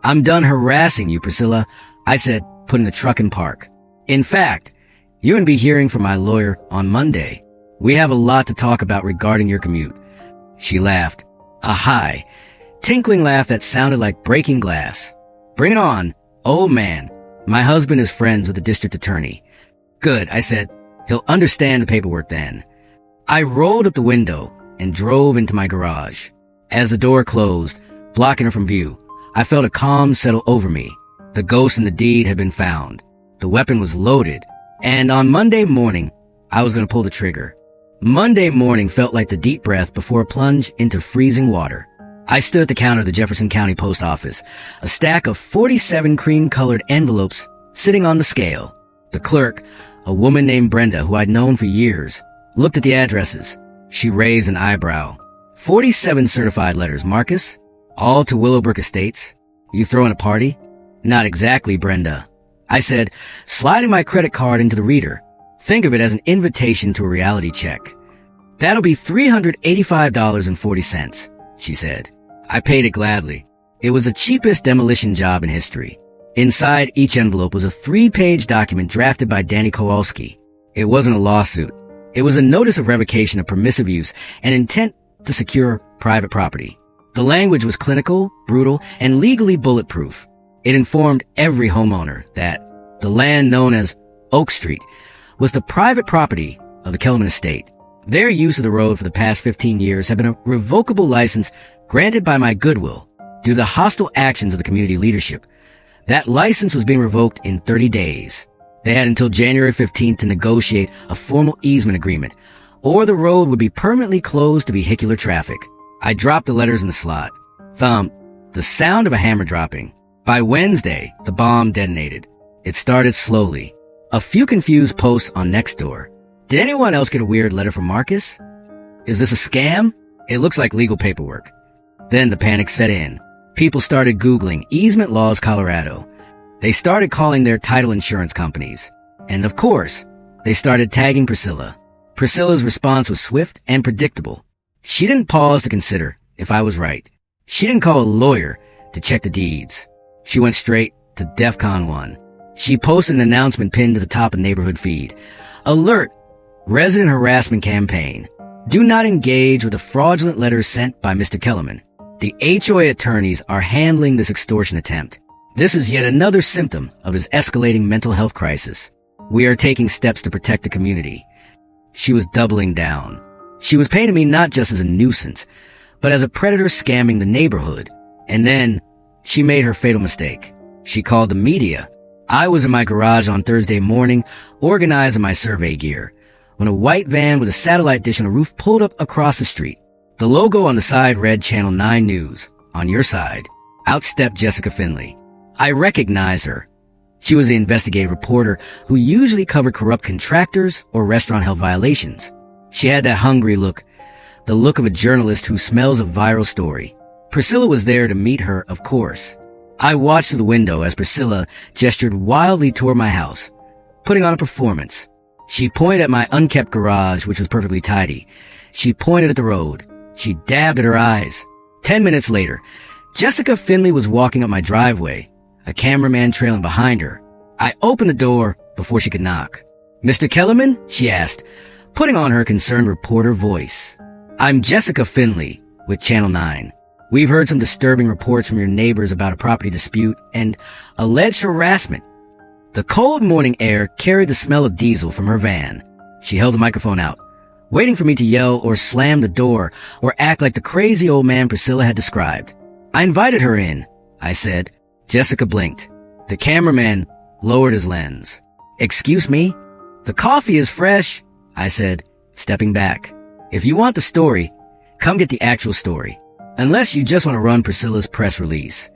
"I'm done harassing you, Priscilla," I said, putting the truck in park. "In fact, you're going to be hearing from my lawyer on Monday." We have a lot to talk about regarding your commute. She laughed. A high, tinkling laugh that sounded like breaking glass. Bring it on, old man. My husband is friends with the district attorney. Good, I said. He'll understand the paperwork then. I rolled up the window and drove into my garage. As the door closed, blocking her from view, I felt a calm settle over me. The ghost in the deed had been found. The weapon was loaded. And on Monday morning, I was going to pull the trigger. Monday morning felt like the deep breath before a plunge into freezing water. I stood at the counter of the Jefferson County Post Office, a stack of 47 cream-colored envelopes sitting on the scale. The clerk, a woman named Brenda, who I'd known for years, looked at the addresses. She raised an eyebrow. 47 certified letters, Marcus? All to Willowbrook Estates? You throwing a party? Not exactly, Brenda. I said, sliding my credit card into the reader. Think of it as an invitation to a reality check. That'll be $385.40, she said. I paid it gladly. It was the cheapest demolition job in history. Inside each envelope was a 3-page document drafted by Danny Kowalski. It wasn't a lawsuit. It was a notice of revocation of permissive use and intent to secure private property. The language was clinical, brutal, and legally bulletproof. It informed every homeowner that the land known as Oak Street was the private property of the Kellerman estate. Their use of the road for the past 15 years had been a revocable license granted by my goodwill due to the hostile actions of the community leadership. That license was being revoked in 30 days. They had until January 15th to negotiate a formal easement agreement, or the road would be permanently closed to vehicular traffic. I dropped the letters in the slot. Thump. The sound of a hammer dropping. By Wednesday, the bomb detonated. It started slowly. A few confused posts on Nextdoor. Did anyone else get a weird letter from Marcus? Is this a scam? It looks like legal paperwork. Then the panic set in. People started Googling Easement Laws Colorado. They started calling their title insurance companies. And of course, they started tagging Priscilla. Priscilla's response was swift and predictable. She didn't pause to consider if I was right. She didn't call a lawyer to check the deeds. She went straight to DEFCON 1. She posted an announcement pinned to the top of neighborhood feed. Alert! Resident harassment campaign. Do not engage with the fraudulent letters sent by Mr. Kellerman. The HOA attorneys are handling this extortion attempt. This is yet another symptom of his escalating mental health crisis. We are taking steps to protect the community. She was doubling down. She was painting me not just as a nuisance, but as a predator scamming the neighborhood. And then she made her fatal mistake. She called the media. I was in my garage on Thursday morning, organizing my survey gear, when a white van with a satellite dish on the roof pulled up across the street. The logo on the side read Channel 9 News. On your side, out stepped Jessica Finley. I recognized her. She was the investigative reporter who usually covered corrupt contractors or restaurant health violations. She had that hungry look, the look of a journalist who smells a viral story. Priscilla was there to meet her, of course. I watched through the window as Priscilla gestured wildly toward my house, putting on a performance. She pointed at my unkept garage, which was perfectly tidy. She pointed at the road. She dabbed at her eyes. 10 minutes later, Jessica Finley was walking up my driveway, a cameraman trailing behind her. I opened the door before she could knock. Mr. Kellerman? She asked, putting on her concerned reporter voice. I'm Jessica Finley with Channel 9. We've heard some disturbing reports from your neighbors about a property dispute and alleged harassment. The cold morning air carried the smell of diesel from her van. She held the microphone out, waiting for me to yell or slam the door or act like the crazy old man Priscilla had described. I invited her in, I said. Jessica blinked. The cameraman lowered his lens. Excuse me? The coffee is fresh, I said, stepping back. If you want the story, come get the actual story. Unless you just want to run Priscilla's press release.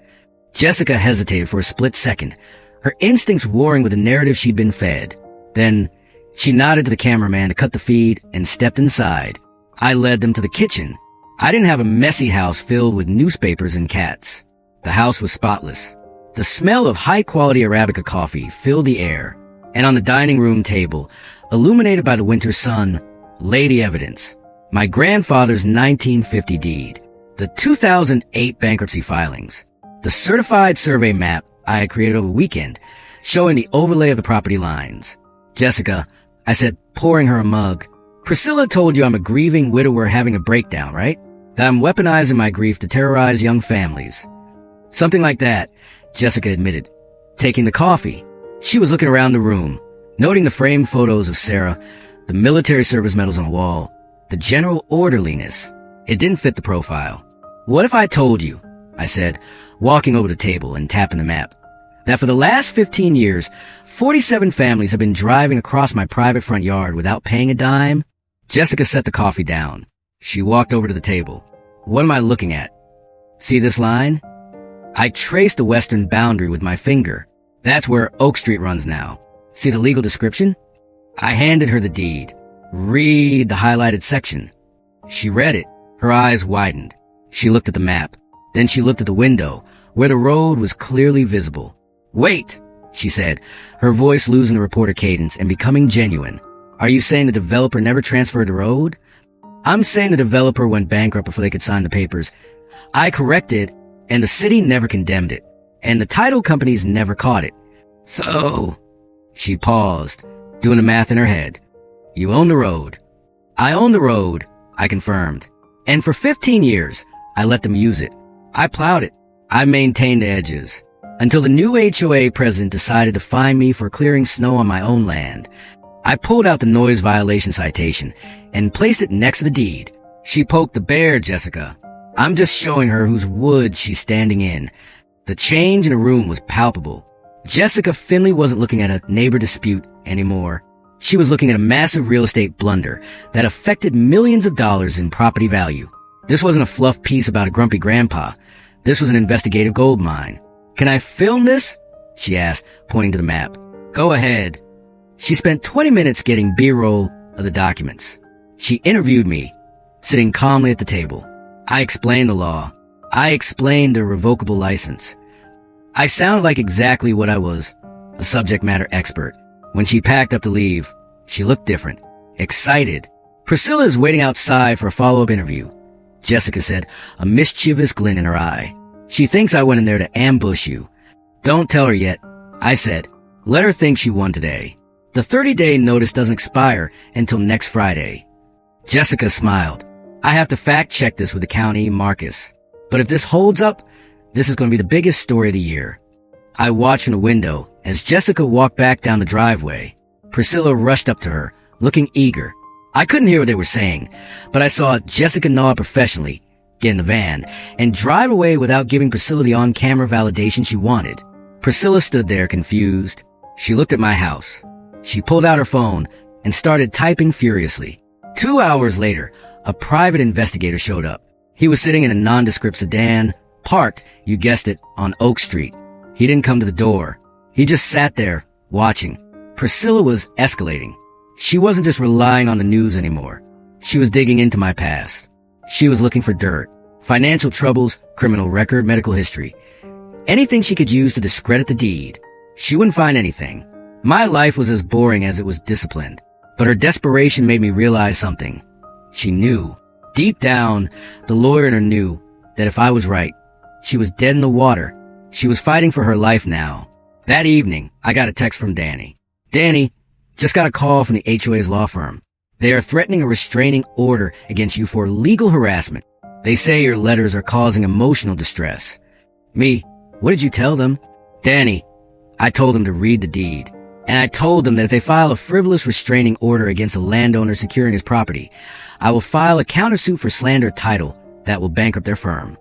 Jessica hesitated for a split second, her instincts warring with the narrative she'd been fed. Then she nodded to the cameraman to cut the feed and stepped inside. I led them to the kitchen. I didn't have a messy house filled with newspapers and cats. The house was spotless. The smell of high-quality Arabica coffee filled the air. And on the dining room table, illuminated by the winter sun, lay the evidence. My grandfather's 1950 deed. The 2008 bankruptcy filings. The certified survey map I had created over the weekend, showing the overlay of the property lines. Jessica, I said, pouring her a mug, Priscilla told you I'm a grieving widower having a breakdown, right? That I'm weaponizing my grief to terrorize young families. Something like that, Jessica admitted. Taking the coffee, she was looking around the room, noting the framed photos of Sarah, the military service medals on the wall, the general orderliness. It didn't fit the profile. What if I told you, I said, walking over the table and tapping the map, that for the last 15 years, 47 families have been driving across my private front yard without paying a dime? Jessica set the coffee down. She walked over to the table. What am I looking at? See this line? I traced the western boundary with my finger. That's where Oak Street runs now. See the legal description? I handed her the deed. Read the highlighted section. She read it. Her eyes widened. She looked at the map. Then she looked at the window, where the road was clearly visible. Wait, she said, her voice losing the reporter cadence and becoming genuine. Are you saying the developer never transferred the road? I'm saying the developer went bankrupt before they could sign the papers. I corrected, and the city never condemned it, and the title companies never caught it. So, she paused, doing the math in her head. You own the road. I own the road, I confirmed. And for 15 years, I let them use it. I plowed it. I maintained the edges. Until the new HOA president decided to fine me for clearing snow on my own land. I pulled out the noise violation citation and placed it next to the deed. She poked the bear, Jessica. I'm just showing her whose woods she's standing in. The change in the room was palpable. Jessica Finley wasn't looking at a neighbor dispute anymore. She was looking at a massive real estate blunder that affected millions of dollars in property value. This wasn't a fluff piece about a grumpy grandpa. This was an investigative gold mine. Can I film this? She asked, pointing to the map. Go ahead. She spent 20 minutes getting B-roll of the documents. She interviewed me, sitting calmly at the table. I explained the law. I explained the revocable license. I sounded like exactly what I was, a subject matter expert. When she packed up to leave, she looked different, excited. Priscilla is waiting outside for a follow-up interview, Jessica said, a mischievous glint in her eye. She thinks I went in there to ambush you. Don't tell her yet, I said. Let her think she won today. The 30-day notice doesn't expire until next Friday. Jessica smiled. I have to fact-check this with the county Marcus. But if this holds up, this is going to be the biggest story of the year. I watched from the window as Jessica walked back down the driveway. Priscilla rushed up to her, looking eager. I couldn't hear what they were saying, but I saw Jessica nod professionally, get in the van, and drive away without giving Priscilla the on-camera validation she wanted. Priscilla stood there confused. She looked at my house. She pulled out her phone and started typing furiously. 2 hours later, a private investigator showed up. He was sitting in a nondescript sedan, parked, you guessed it, on Oak Street. He didn't come to the door. He just sat there, watching. Priscilla was escalating. She wasn't just relying on the news anymore. She was digging into my past. She was looking for dirt, financial troubles, criminal record, medical history. Anything she could use to discredit the deed. She wouldn't find anything. My life was as boring as it was disciplined. But her desperation made me realize something. She knew. Deep down, the lawyer in her knew that if I was right, she was dead in the water. She was fighting for her life now. That evening, I got a text from Danny. Danny, just got a call from the HOA's law firm. They are threatening a restraining order against you for legal harassment. They say your letters are causing emotional distress. Me, what did you tell them? Danny, I told them to read the deed. And I told them that if they file a frivolous restraining order against a landowner securing his property, I will file a countersuit for slander of title that will bankrupt their firm.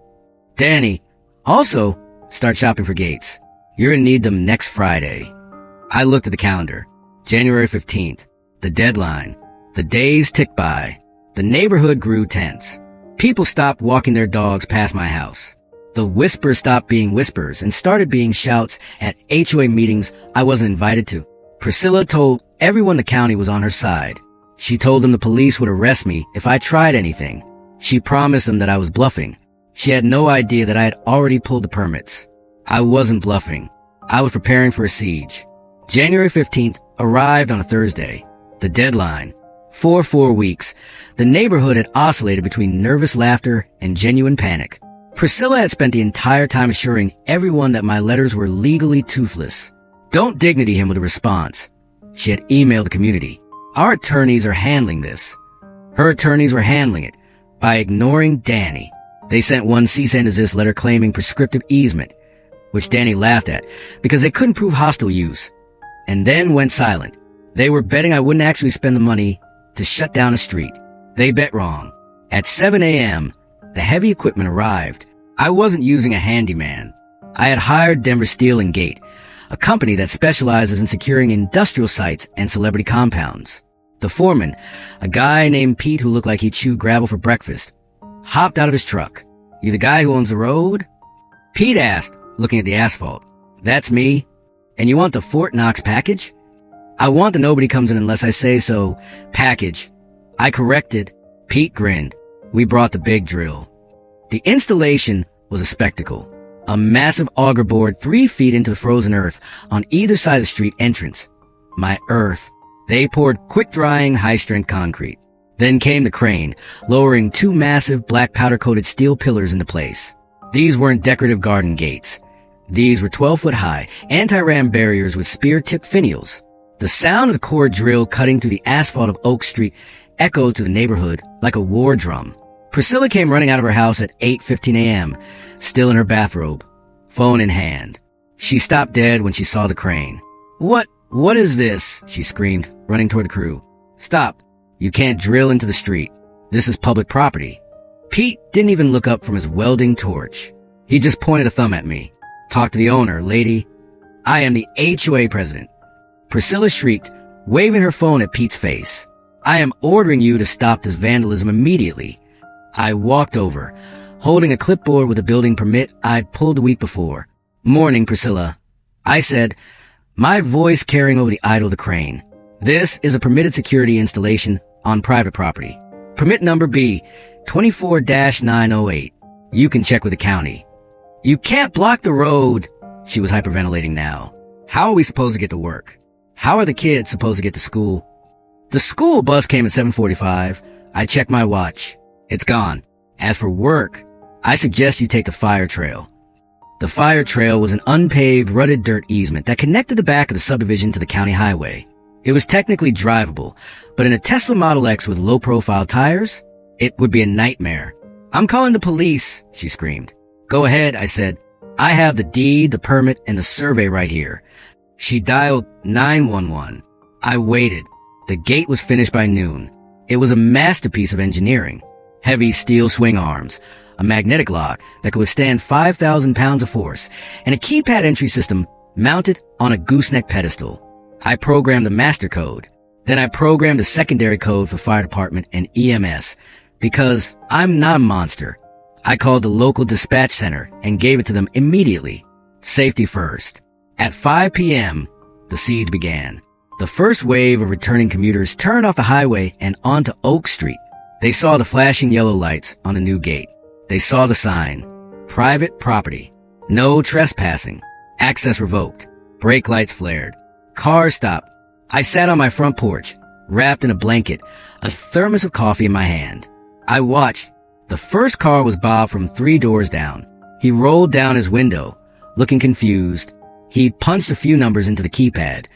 Danny, also, start shopping for gates. You're gonna need them next Friday. I looked at the calendar. January 15th. The deadline. The days ticked by. The neighborhood grew tense. People stopped walking their dogs past my house. The whispers stopped being whispers and started being shouts at HOA meetings I wasn't invited to. Priscilla told everyone the county was on her side. She told them the police would arrest me if I tried anything. She promised them that I was bluffing. She had no idea that I had already pulled the permits. I wasn't bluffing. I was preparing for a siege. January 15th arrived on a Thursday. The deadline. For 4 weeks, the neighborhood had oscillated between nervous laughter and genuine panic. Priscilla had spent the entire time assuring everyone that my letters were legally toothless. Don't dignity him with a response. She had emailed the community. Our attorneys are handling this. Her attorneys were handling it by ignoring Danny. They sent one cease and desist letter claiming prescriptive easement, which Danny laughed at because they couldn't prove hostile use, and then went silent. They were betting I wouldn't actually spend the money to shut down a street. They bet wrong. At 7 a.m., the heavy equipment arrived. I wasn't using a handyman. I had hired Denver Steel and Gate, a company that specializes in securing industrial sites and celebrity compounds. The foreman, a guy named Pete who looked like he chewed gravel for breakfast, hopped out of his truck. "You the guy who owns the road?" Pete asked, looking at the asphalt. "That's me. And you want the Fort Knox package?" "I want the nobody comes in unless I say so package." I corrected. Pete grinned. We brought the big drill. The installation was a spectacle. A massive auger bored 3 feet into the frozen earth on either side of the street entrance. My earth. They poured quick-drying, high-strength concrete. Then came the crane, lowering 2 massive black powder-coated steel pillars into place. These weren't decorative garden gates. These were 12-foot-high, anti-ram barriers with spear-tipped finials. The sound of the core drill cutting through the asphalt of Oak Street echoed to the neighborhood like a war drum. Priscilla came running out of her house at 8:15 a.m., still in her bathrobe, phone in hand. She stopped dead when she saw the crane. What is this?" she screamed, running toward the crew. "Stop. You can't drill into the street. This is public property." Pete didn't even look up from his welding torch. He just pointed a thumb at me. "Talk to the owner, lady. I am the HOA President." Priscilla shrieked, waving her phone at Pete's face. "I am ordering you to stop this vandalism immediately." I walked over, holding a clipboard with a building permit I'd pulled the week before. "Morning, Priscilla," I said, my voice carrying over the idle of the crane. "This is a permitted security installation on private property. Permit number B, 24-908. You can check with the county." "You can't block the road." She was hyperventilating now. "How are we supposed to get to work? How are the kids supposed to get to school?" The school bus came at 7:45. I checked my watch. It's gone. As for work, I suggest you take the fire trail. The fire trail was an unpaved, rutted dirt easement that connected the back of the subdivision to the county highway. It was technically drivable, but in a Tesla Model X with low-profile tires, it would be a nightmare. "I'm calling the police," she screamed. "Go ahead," I said. "I have the deed, the permit, and the survey right here." She dialed 911. I waited. The gate was finished by noon. It was a masterpiece of engineering. Heavy steel swing arms, a magnetic lock that could withstand 5,000 pounds of force, and a keypad entry system mounted on a gooseneck pedestal. I programmed the master code. Then I programmed a secondary code for fire department and EMS, because I'm not a monster. I called the local dispatch center and gave it to them immediately. Safety first. At 5 p.m., the siege began. The first wave of returning commuters turned off the highway and onto Oak Street. They saw the flashing yellow lights on the new gate. They saw the sign, "Private property. No trespassing. Access revoked." Brake lights flared. Cars stopped. I sat on my front porch, wrapped in a blanket, a thermos of coffee in my hand. I watched. The first car was Bob from 3 doors down. He rolled down his window, looking confused. He punched a few numbers into the keypad,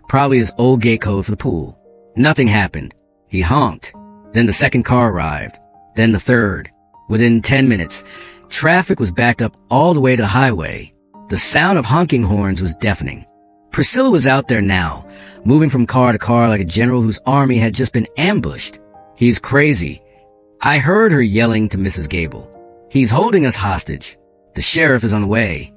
probably his old gate code for the pool. Nothing happened. He honked. Then the second car arrived. Then the third. Within 10 minutes, traffic was backed up all the way to the highway. The sound of honking horns was deafening. Priscilla was out there now, moving from car to car like a general whose army had just been ambushed. "He's crazy." I heard her yelling to Mrs. Gable. "He's holding us hostage. The sheriff is on the way."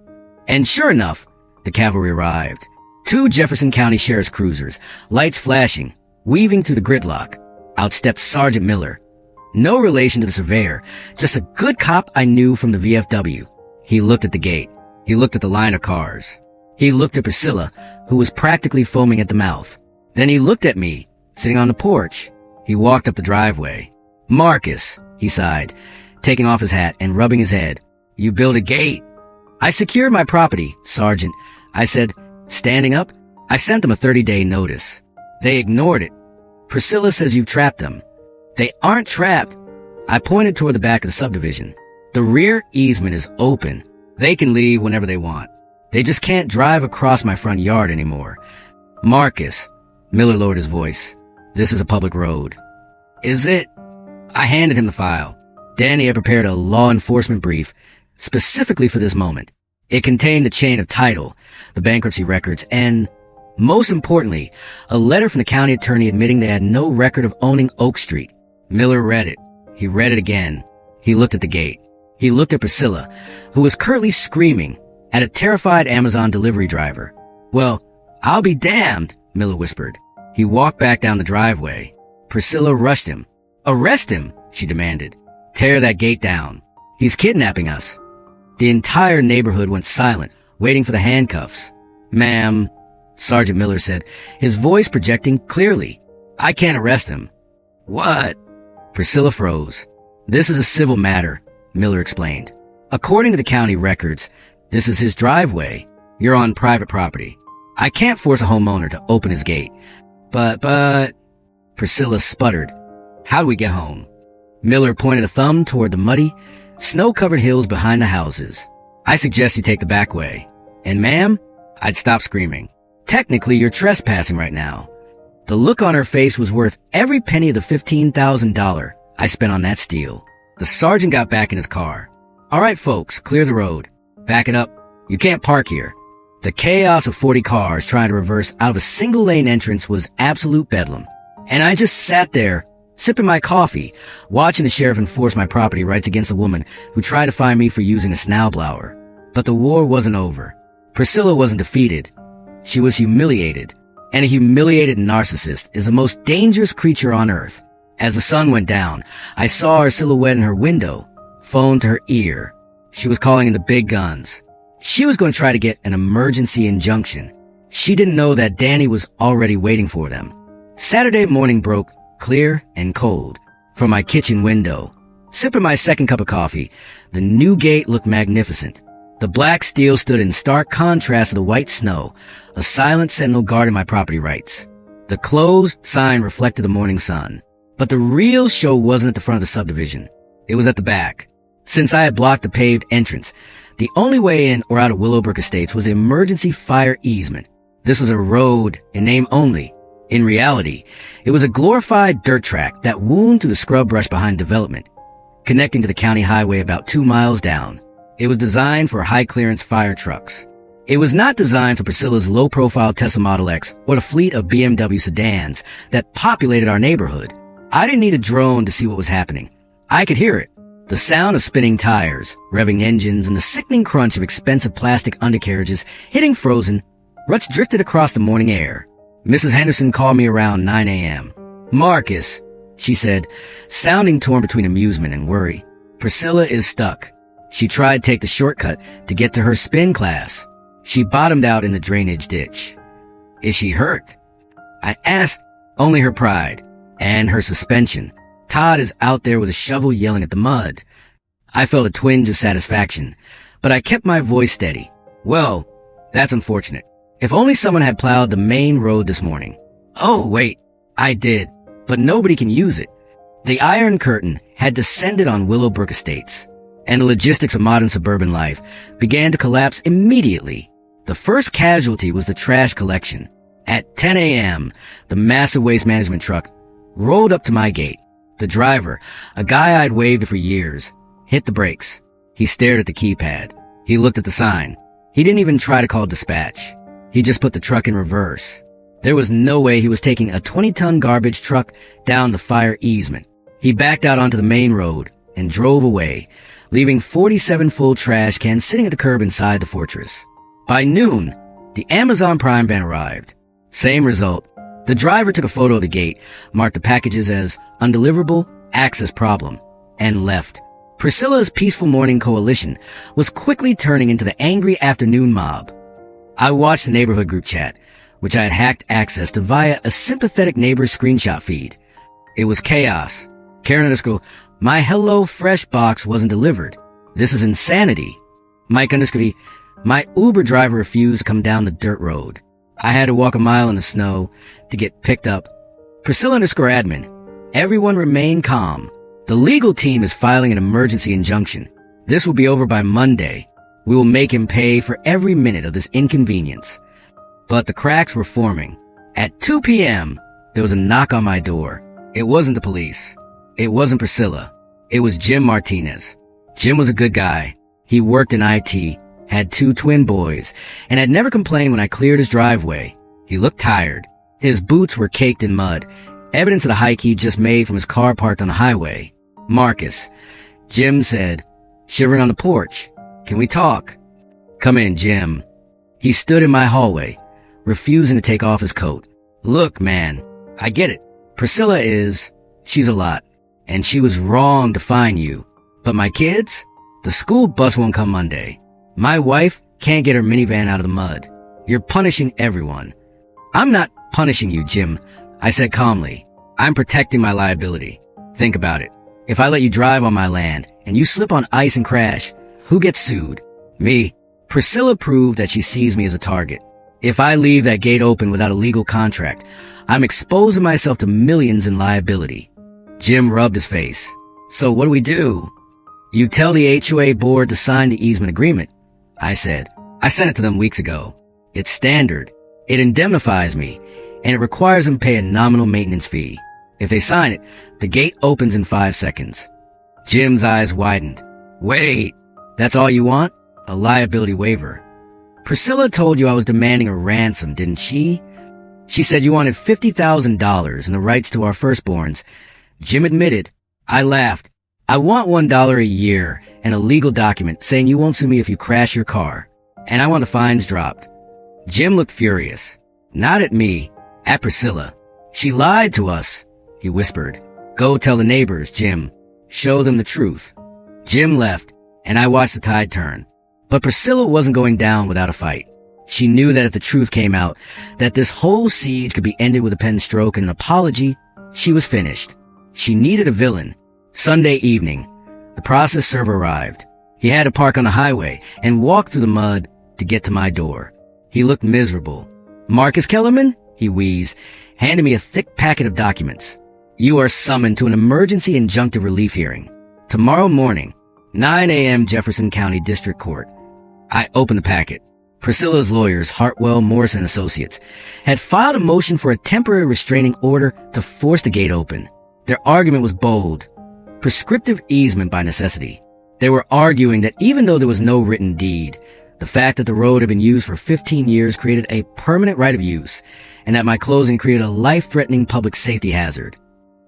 And sure enough, the cavalry arrived. 2 Jefferson County Sheriff's cruisers, lights flashing, weaving through the gridlock. Out stepped Sergeant Miller. No relation to the surveyor, just a good cop I knew from the VFW. He looked at the gate. He looked at the line of cars. He looked at Priscilla, who was practically foaming at the mouth. Then he looked at me, sitting on the porch. He walked up the driveway. "Marcus," he sighed, taking off his hat and rubbing his head. "You built a gate." "I secured my property, Sergeant," I said, standing up. "I sent them a 30-day notice. They ignored it. Priscilla says you've trapped them." "They aren't trapped." I pointed toward the back of the subdivision. "The rear easement is open. They can leave whenever they want. They just can't drive across my front yard anymore." "Marcus," Miller lowered his voice, "this is a public road." "Is it?" I handed him the file. Danny had prepared a law enforcement brief specifically for this moment. It contained a chain of title, the bankruptcy records, and, most importantly, a letter from the county attorney admitting they had no record of owning Oak Street. Miller read it. He read it again. He looked at the gate. He looked at Priscilla, who was currently screaming at a terrified Amazon delivery driver. "Well, I'll be damned," Miller whispered. He walked back down the driveway. Priscilla rushed him. "Arrest him," she demanded. "Tear that gate down. He's kidnapping us." The entire neighborhood went silent, waiting for the handcuffs. "Ma'am," Sergeant Miller said, his voice projecting clearly, "I can't arrest him." "What?" Priscilla froze. "This is a civil matter," Miller explained. "According to the county records, this is his driveway. You're on private property. I can't force a homeowner to open his gate. But, Priscilla sputtered. "How do we get home?" Miller pointed a thumb toward the muddy, snow-covered hills behind the houses. "I suggest you take the back way. And ma'am," I'd stop screaming. "Technically, you're trespassing right now." The look on her face was worth every penny of the $15,000 I spent on that steal. The sergeant got back in his car. "All right, folks, clear the road. Back it up. You can't park here." The chaos of 40 cars trying to reverse out of a single-lane entrance was absolute bedlam. And I just sat there, sipping my coffee, watching the sheriff enforce my property rights against a woman who tried to find me for using a snowblower. But the war wasn't over. Priscilla wasn't defeated. She was humiliated. And a humiliated narcissist is the most dangerous creature on earth. As the sun went down, I saw her silhouette in her window, phone to her ear. She was calling in the big guns. She was going to try to get an emergency injunction. She didn't know that Danny was already waiting for them. Saturday morning broke clear and cold from my kitchen window. Sipping my second cup of coffee, the new gate looked magnificent. The black steel stood in stark contrast to the white snow, a silent sentinel guarding my property rights. The closed sign reflected the morning sun. But the real show wasn't at the front of the subdivision. It was at the back. Since I had blocked the paved entrance, the only way in or out of Willowbrook Estates was the emergency fire easement. This was a road in name only. In reality, it was a glorified dirt track that wound through the scrub brush behind development, connecting to the county highway about 2 miles down. It was designed for high-clearance fire trucks. It was not designed for Priscilla's low-profile Tesla Model X or the fleet of BMW sedans that populated our neighborhood. I didn't need a drone to see what was happening. I could hear it. The sound of spinning tires, revving engines, and the sickening crunch of expensive plastic undercarriages hitting frozen ruts drifted across the morning air. Mrs. Henderson called me around 9 a.m. "Marcus," she said, sounding torn between amusement and worry. "Priscilla is stuck. She tried to take the shortcut to get to her spin class. She bottomed out in the drainage ditch." "Is she hurt?" I asked. Only her pride. And her suspension. Todd is out there with a shovel yelling at the mud. I felt a twinge of satisfaction, but I kept my voice steady. "Well, that's unfortunate. If only someone had plowed the main road this morning." "Oh, wait, I did, but nobody can use it." The Iron Curtain had descended on Willowbrook Estates, and the logistics of modern suburban life began to collapse immediately. The first casualty was the trash collection. At 10 a.m., the massive waste management truck rolled up to my gate. The driver, a guy I'd waved for years, hit the brakes. He stared at the keypad. He looked at the sign. He didn't even try to call dispatch. He just put the truck in reverse. There was no way he was taking a 20-ton garbage truck down the fire easement. He backed out onto the main road and drove away, leaving 47 full trash cans sitting at the curb inside the fortress. By noon, the Amazon Prime van arrived. Same result. The driver took a photo of the gate, marked the packages as undeliverable, access problem, and left. Priscilla's peaceful morning coalition was quickly turning into the angry afternoon mob. I watched the neighborhood group chat, which I had hacked access to via a sympathetic neighbor's screenshot feed. It was chaos. Karen_, "My Hello Fresh box wasn't delivered. This is insanity." Mike_, "My Uber driver refused to come down the dirt road. I had to walk a mile in the snow to get picked up." Priscilla_admin, "Everyone remain calm. The legal team is filing an emergency injunction. This will be over by Monday. We will make him pay for every minute of this inconvenience." But the cracks were forming. At 2 p.m., there was a knock on my door. It wasn't the police. It wasn't Priscilla. It was Jim Martinez. Jim was a good guy. He worked in IT, had 2 twin boys, and had never complained when I cleared his driveway. He looked tired. His boots were caked in mud, evidence of the hike he'd just made from his car parked on the highway. Marcus, Jim said, shivering on the porch. Can we talk? Come in, Jim. He stood in my hallway, refusing to take off his coat. Look, man, I get it. Priscilla she's a lot, and she was wrong to fine you. But my kids? The school bus won't come Monday. My wife can't get her minivan out of the mud. You're punishing everyone. I'm not punishing you, Jim, I said calmly. I'm protecting my liability. Think about it. If I let you drive on my land and you slip on ice and crash, who gets sued? Me. Priscilla proved that she sees me as a target. If I leave that gate open without a legal contract, I'm exposing myself to millions in liability. Jim rubbed his face. So what do we do? You tell the HOA board to sign the easement agreement, I said. I sent it to them weeks ago. It's standard. It indemnifies me, and it requires them to pay a nominal maintenance fee. If they sign it, the gate opens in 5 seconds. Jim's eyes widened. Wait, that's all you want? A liability waiver. Priscilla told you I was demanding a ransom, didn't she? She said you wanted $50,000 and the rights to our firstborns. Jim admitted. I laughed. I want $1 a year and a legal document saying you won't sue me if you crash your car. And I want the fines dropped. Jim looked furious. Not at me, at Priscilla. She lied to us, he whispered. Go tell the neighbors, Jim. Show them the truth. Jim left, and I watched the tide turn. But Priscilla wasn't going down without a fight. She knew that if the truth came out, that this whole siege could be ended with a pen stroke and an apology, she was finished. She needed a villain. Sunday evening, the process server arrived. He had to park on the highway and walk through the mud to get to my door. He looked miserable. Marcus Kellerman, he wheezed, handed me a thick packet of documents. You are summoned to an emergency injunctive relief hearing. Tomorrow morning, 9 a.m. Jefferson County District Court. I opened the packet. Priscilla's lawyers, Hartwell, Morrison Associates, had filed a motion for a temporary restraining order to force the gate open. Their argument was bold. Prescriptive easement by necessity. They were arguing that even though there was no written deed, the fact that the road had been used for 15 years created a permanent right of use, and that my closing created a life-threatening public safety hazard.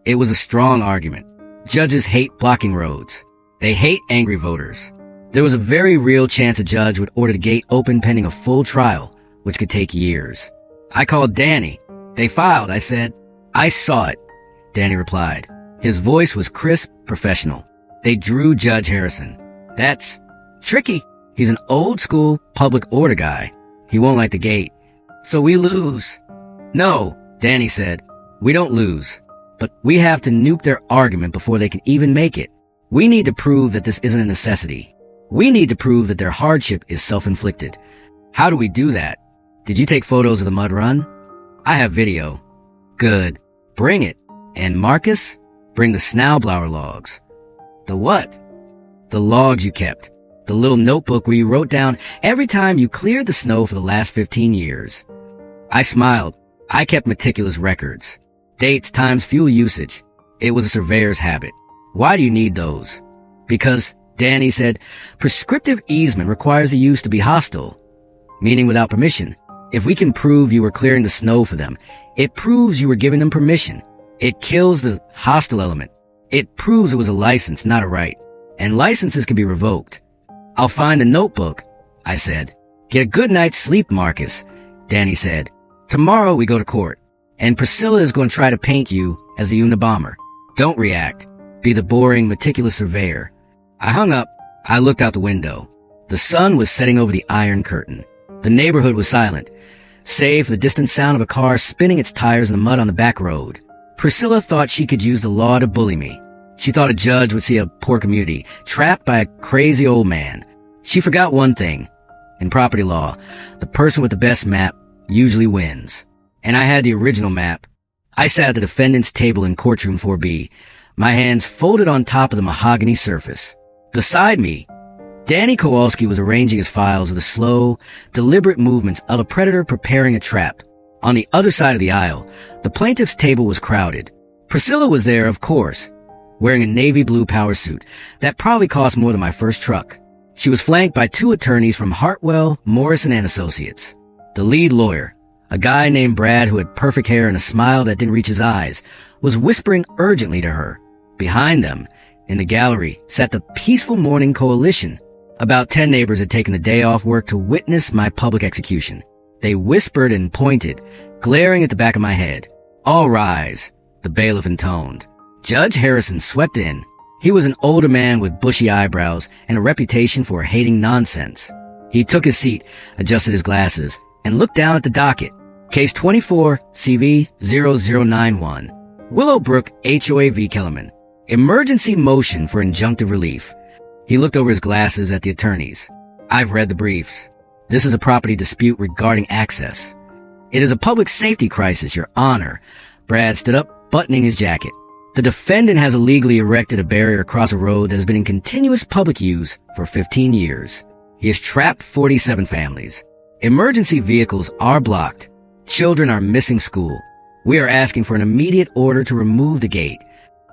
It was a strong argument. Judges hate blocking roads. They hate angry voters. There was a very real chance a judge would order the gate open pending a full trial, which could take years. I called Danny. They filed, I said. I saw it, Danny replied. His voice was crisp, professional. They drew Judge Harrison. That's tricky. He's an old-school public order guy. He won't like the gate. So we lose. No, Danny said. We don't lose. But we have to nuke their argument before they can even make it. We need to prove that this isn't a necessity. We need to prove that their hardship is self-inflicted. How do we do that? Did you take photos of the mud run? I have video. Good. Bring it. And Marcus, bring the Snowblower logs. The what? The logs you kept. The little notebook where you wrote down every time you cleared the snow for the last 15 years. I smiled. I kept meticulous records. Dates times fuel usage. It was a surveyor's habit. Why do you need those? Because, Danny said, prescriptive easement requires the use to be hostile, meaning without permission. If we can prove you were clearing the snow for them, it proves you were giving them permission. It kills the hostile element. It proves it was a license, not a right. And licenses can be revoked. I'll find a notebook, I said. Get a good night's sleep, Marcus, Danny said. Tomorrow we go to court, and Priscilla is going to try to paint you as the Unabomber. Don't react. Be the boring, meticulous surveyor. I hung up. I looked out the window. The sun was setting over the Iron Curtain. The neighborhood was silent, save for the distant sound of a car spinning its tires in the mud on the back road. Priscilla thought she could use the law to bully me. She thought a judge would see a poor community trapped by a crazy old man. She forgot one thing. In property law, the person with the best map usually wins. And I had the original map. I sat at the defendant's table in courtroom 4B, my hands folded on top of the mahogany surface. Beside me, Danny Kowalski was arranging his files with the slow, deliberate movements of a predator preparing a trap. On the other side of the aisle, the plaintiff's table was crowded. Priscilla was there, of course. wearing a navy blue power suit that probably cost more than my first truck. She was flanked by 2 attorneys from Hartwell, Morrison and Associates. The lead lawyer, a guy named Brad who had perfect hair and a smile that didn't reach his eyes, was whispering urgently to her. Behind them, in the gallery, sat the Peaceful Morning Coalition. About 10 neighbors had taken the day off work to witness my public execution. They whispered and pointed, glaring at the back of my head. "All rise," the bailiff intoned. Judge Harrison swept in. He was an older man with bushy eyebrows and a reputation for hating nonsense. He took his seat, adjusted his glasses, and looked down at the docket. Case 24, CV 0091. Willowbrook HOA v. Kellerman. Emergency motion for injunctive relief. He looked over his glasses at the attorneys. "I've read the briefs. This is a property dispute regarding access. It is a public safety crisis, Your Honor." Brad stood up, buttoning his jacket. "The defendant has illegally erected a barrier across a road that has been in continuous public use for 15 years. He has trapped 47 families. Emergency vehicles are blocked. Children are missing school. We are asking for an immediate order to remove the gate."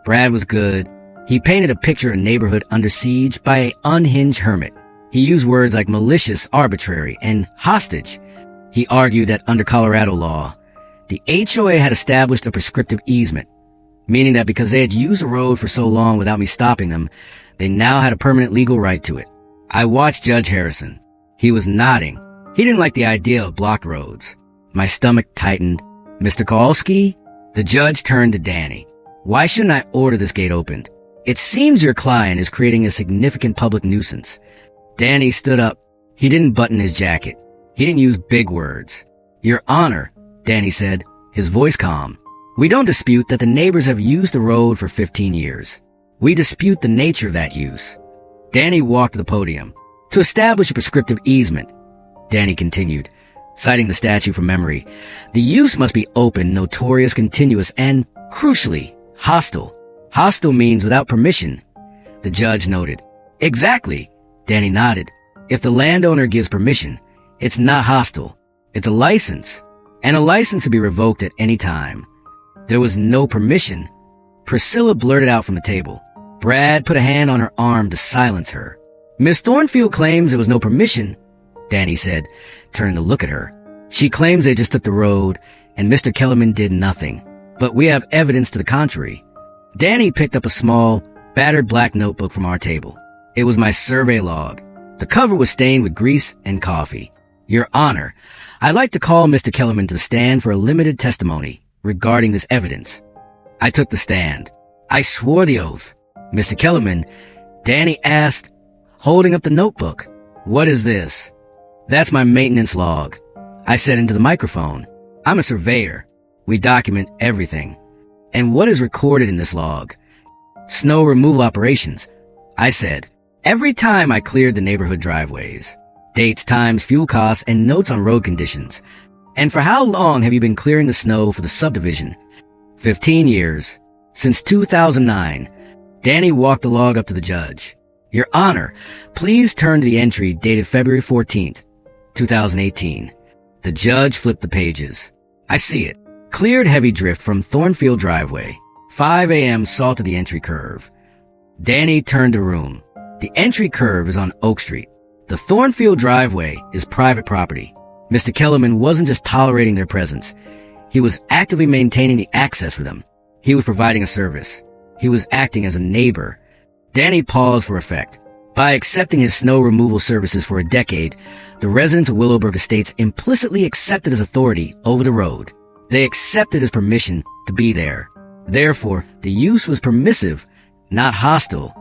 Brad was good. He painted a picture of a neighborhood under siege by an unhinged hermit. He used words like malicious, arbitrary, and hostage. He argued that under Colorado law, the HOA had established a prescriptive easement, meaning that because they had used the road for so long without me stopping them, they now had a permanent legal right to it. I watched Judge Harrison. He was nodding. He didn't like the idea of blocked roads. My stomach tightened. "Mr. Kowalski?" The judge turned to Danny. "Why shouldn't I order this gate opened? It seems your client is creating a significant public nuisance." Danny stood up. He didn't button his jacket. He didn't use big words. "Your Honor," Danny said, his voice calm, "we don't dispute that the neighbors have used the road for 15 years. We dispute the nature of that use." Danny walked to the podium. "To establish a prescriptive easement," Danny continued, citing the statute from memory, "the use must be open, notorious, continuous, and, crucially, hostile. Hostile means without permission," the judge noted. "Exactly," Danny nodded. "If the landowner gives permission, it's not hostile. It's a license, and a license can be revoked at any time." There was no permission. Priscilla blurted out from the table. Brad put a hand on her arm to silence her. "Miss Thornfield claims there was no permission," Danny said, turning to look at her. "She claims they just took the road, and Mr. Kellerman did nothing. But we have evidence to the contrary." Danny picked up a small, battered black notebook from our table. It was my survey log. The cover was stained with grease and coffee. "Your Honor, I'd like to call Mr. Kellerman to the stand for a limited testimony regarding this evidence." I took the stand. I swore the oath. "Mr. Kellerman," Danny asked, holding up the notebook, "what is this?" "That's my maintenance log," I said into the microphone. "I'm a surveyor. We document everything." "And what is recorded in this log?" "Snow removal operations," I said. "Every time I cleared the neighborhood driveways. Dates, times, fuel costs, and notes on road conditions. And for how long have you been clearing the snow for the subdivision?" 15 years. Since 2009. Danny walked the log up to the judge. "Your Honor, please turn to the entry dated February 14th, 2018. The judge flipped the pages. "I see it. Cleared heavy drift from Thornfield driveway. 5 a.m. salted the entry curve." Danny turned the room. "The entry curve is on Oak Street. The Thornfield driveway is private property. Mr. Kellerman wasn't just tolerating their presence. He was actively maintaining the access for them. He was providing a service. He was acting as a neighbor." Danny paused for effect. By accepting his snow removal services for a decade, the residents of Willowbrook Estates implicitly accepted his authority over the road. They accepted his permission to be there. Therefore, the use was permissive, not hostile.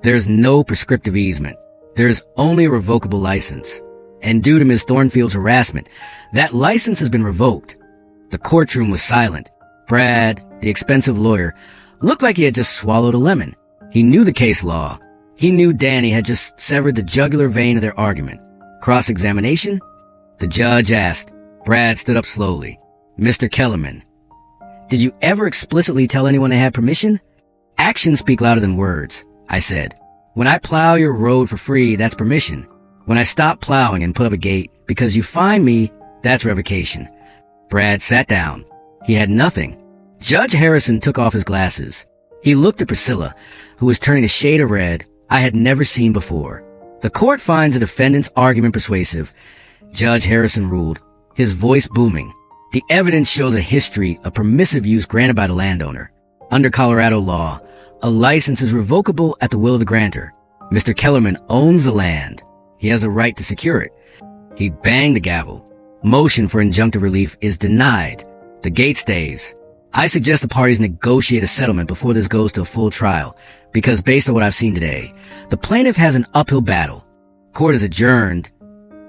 There is no prescriptive easement. There is only a revocable license. And due to Ms. Thornfield's harassment, that license has been revoked. The courtroom was silent. Brad, the expensive lawyer, looked like he had just swallowed a lemon. He knew the case law. He knew Danny had just severed the jugular vein of their argument. Cross-examination? The judge asked. Brad stood up slowly. "Mr. Kellerman, did you ever explicitly tell anyone they had permission?" "Actions speak louder than words," I said. "When I plow your road for free, that's permission. When I stop plowing and put up a gate because you fine me, that's revocation." Brad sat down. He had nothing. Judge Harrison took off his glasses. He looked at Priscilla, who was turning a shade of red I had never seen before. The court finds the defendant's argument persuasive, Judge Harrison ruled, his voice booming. The evidence shows a history of permissive use granted by the landowner. Under Colorado law, a license is revocable at the will of the grantor. Mr. Kellerman owns the land. He has a right to secure it. He banged the gavel. Motion for injunctive relief is denied. The gate stays. I suggest the parties negotiate a settlement before this goes to a full trial, because based on what I've seen today, the plaintiff has an uphill battle. Court is adjourned.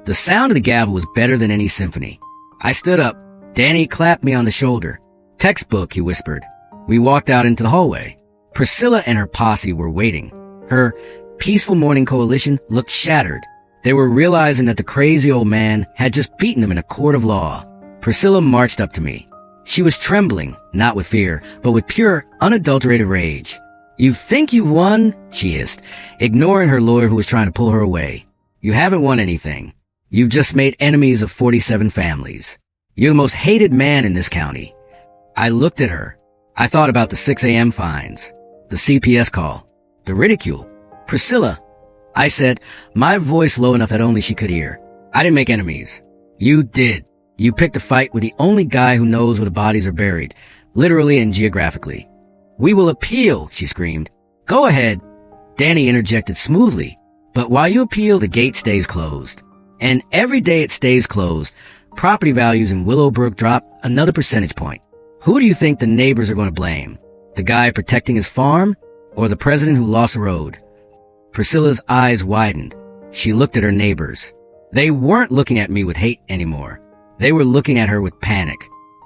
The sound of the gavel was better than any symphony. I stood up. Danny clapped me on the shoulder. Textbook, he whispered. We walked out into the hallway. Priscilla and her posse were waiting. Her peaceful morning coalition looked shattered. They were realizing that the crazy old man had just beaten them in a court of law. Priscilla marched up to me. She was trembling, not with fear, but with pure, unadulterated rage. You think you've won? She hissed, ignoring her lawyer who was trying to pull her away. You haven't won anything. You've just made enemies of 47 families. You're the most hated man in this county. I looked at her. I thought about the 6 a.m. fines, the CPS call, the ridicule. Priscilla, I said, my voice low enough that only she could hear. I didn't make enemies. You did. You picked a fight with the only guy who knows where the bodies are buried, literally and geographically. We will appeal, she screamed. Go ahead. Danny interjected smoothly. But while you appeal, the gate stays closed. And every day it stays closed, property values in Willowbrook drop another percentage point. Who do you think the neighbors are going to blame? The guy protecting his farm or the president who lost the road? Priscilla's eyes widened. She looked at her neighbors. They weren't looking at me with hate anymore. They were looking at her with panic.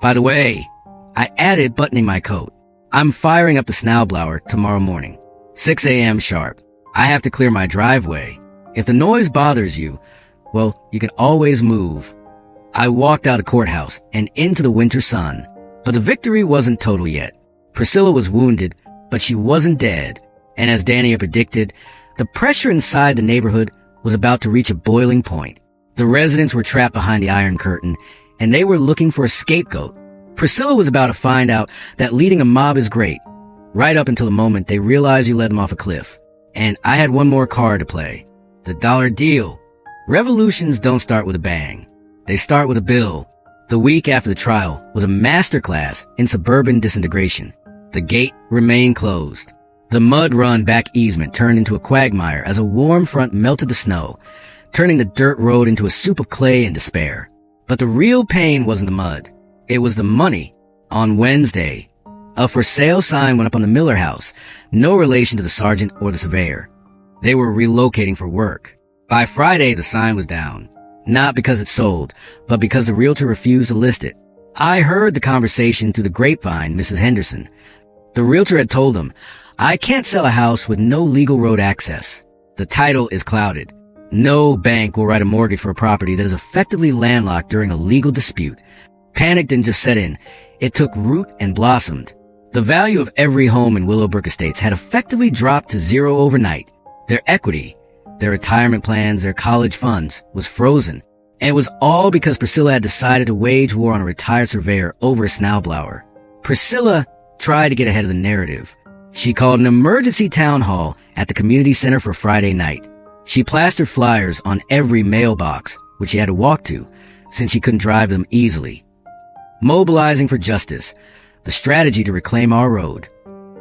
By the way, I added, buttoning my coat, I'm firing up the Snowblower tomorrow morning, 6 a.m. sharp. I have to clear my driveway. If the noise bothers you, well, you can always move. I walked out of the courthouse and into the winter sun. But the victory wasn't total yet. Priscilla was wounded, but she wasn't dead. And as Danny had predicted, the pressure inside the neighborhood was about to reach a boiling point. The residents were trapped behind the Iron Curtain, and they were looking for a scapegoat. Priscilla was about to find out that leading a mob is great, right up until the moment they realized you led them off a cliff. And I had one more card to play. The dollar deal. Revolutions don't start with a bang. They start with a bill. The week after the trial was a masterclass in suburban disintegration. The gate remained closed. The mud run back easement turned into a quagmire as a warm front melted the snow, turning the dirt road into a soup of clay and despair. But the real pain wasn't the mud. It was the money. On Wednesday, a for sale sign went up on the Miller house, no relation to the sergeant or the surveyor. They were relocating for work. By Friday, the sign was down. Not because it sold, but because the realtor refused to list it. I heard the conversation through the grapevine, Mrs. Henderson. The realtor had told him, I can't sell a house with no legal road access. The title is clouded. No bank will write a mortgage for a property that is effectively landlocked during a legal dispute. Panic didn't just set in. It took root and blossomed. The value of every home in Willowbrook Estates had effectively dropped to zero overnight. Their equity, their retirement plans, their college funds was frozen. And it was all because Priscilla had decided to wage war on a retired surveyor over a Snowblower. Priscilla tried to get ahead of the narrative. She called an emergency town hall at the community center for Friday night. She plastered flyers on every mailbox, which she had to walk to, since she couldn't drive them easily. Mobilizing for justice, the strategy to reclaim our road.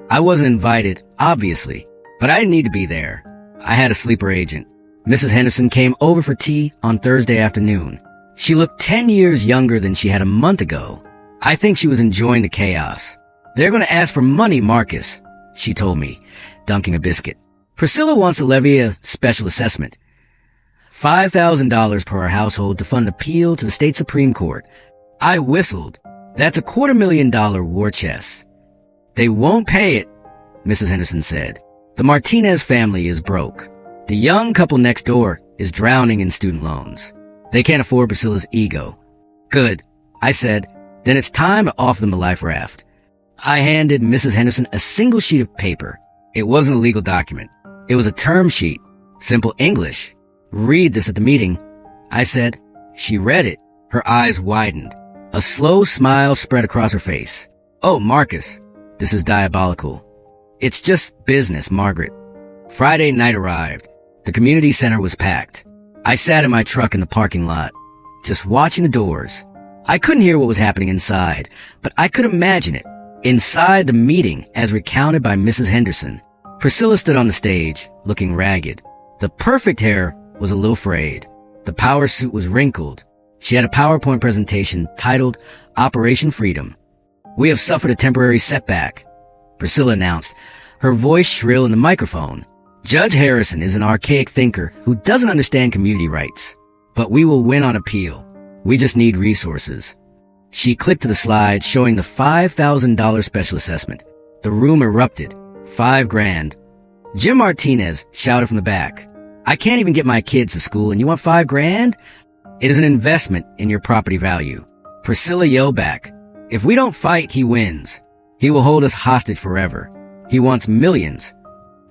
I wasn't invited, obviously, but I didn't need to be there. I had a sleeper agent. Mrs. Henderson came over for tea on Thursday afternoon. She looked 10 years younger than she had a month ago. I think she was enjoying the chaos. They're going to ask for money, Marcus, she told me, dunking a biscuit. Priscilla wants to levy a special assessment. $5,000 per our household to fund an appeal to the state Supreme Court. I whistled. That's $250,000 war chest. They won't pay it, Mrs. Henderson said. The Martinez family is broke. The young couple next door is drowning in student loans. They can't afford Priscilla's ego. Good, I said. Then it's time to offer them a life raft. I handed Mrs. Henderson a single sheet of paper. It wasn't a legal document. It was a term sheet. Simple English. Read this at the meeting, I said. She read it. Her eyes widened. A slow smile spread across her face. Oh, Marcus, this is diabolical. It's just business, Margaret. Friday night arrived. The community center was packed. I sat in my truck in the parking lot, just watching the doors. I couldn't hear what was happening inside, but I could imagine it. Inside the meeting, as recounted by Mrs. Henderson, Priscilla stood on the stage, looking ragged. The perfect hair was a little frayed. The power suit was wrinkled. She had a PowerPoint presentation titled Operation Freedom. "We have suffered a temporary setback," Priscilla announced, her voice shrill in the microphone. "Judge Harrison is an archaic thinker who doesn't understand community rights. But we will win on appeal. We just need resources." She clicked to the slide showing the $5,000 special assessment. The room erupted. $5,000. Jim Martinez shouted from the back, "I can't even get my kids to school and you want $5,000? It is an investment in your property value." Priscilla yelled back, "If we don't fight, he wins. He will hold us hostage forever. He wants millions."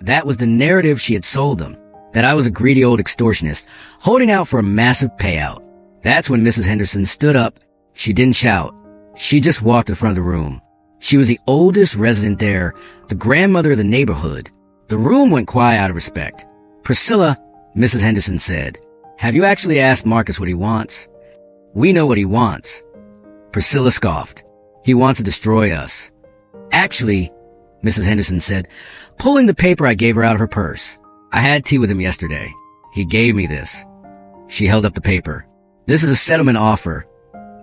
That was the narrative she had sold them, that I was a greedy old extortionist, holding out for a massive payout. That's when Mrs. Henderson stood up. She didn't shout. She just walked in front of the room. She was the oldest resident there, the grandmother of the neighborhood. The room went quiet out of respect. "Priscilla," Mrs. Henderson said, "have you actually asked Marcus what he wants?" "We know what he wants." Priscilla scoffed. "He wants to destroy us." "Actually," Mrs. Henderson said, pulling the paper I gave her out of her purse. "I had tea with him yesterday. He gave me this." She held up the paper. "This is a settlement offer,"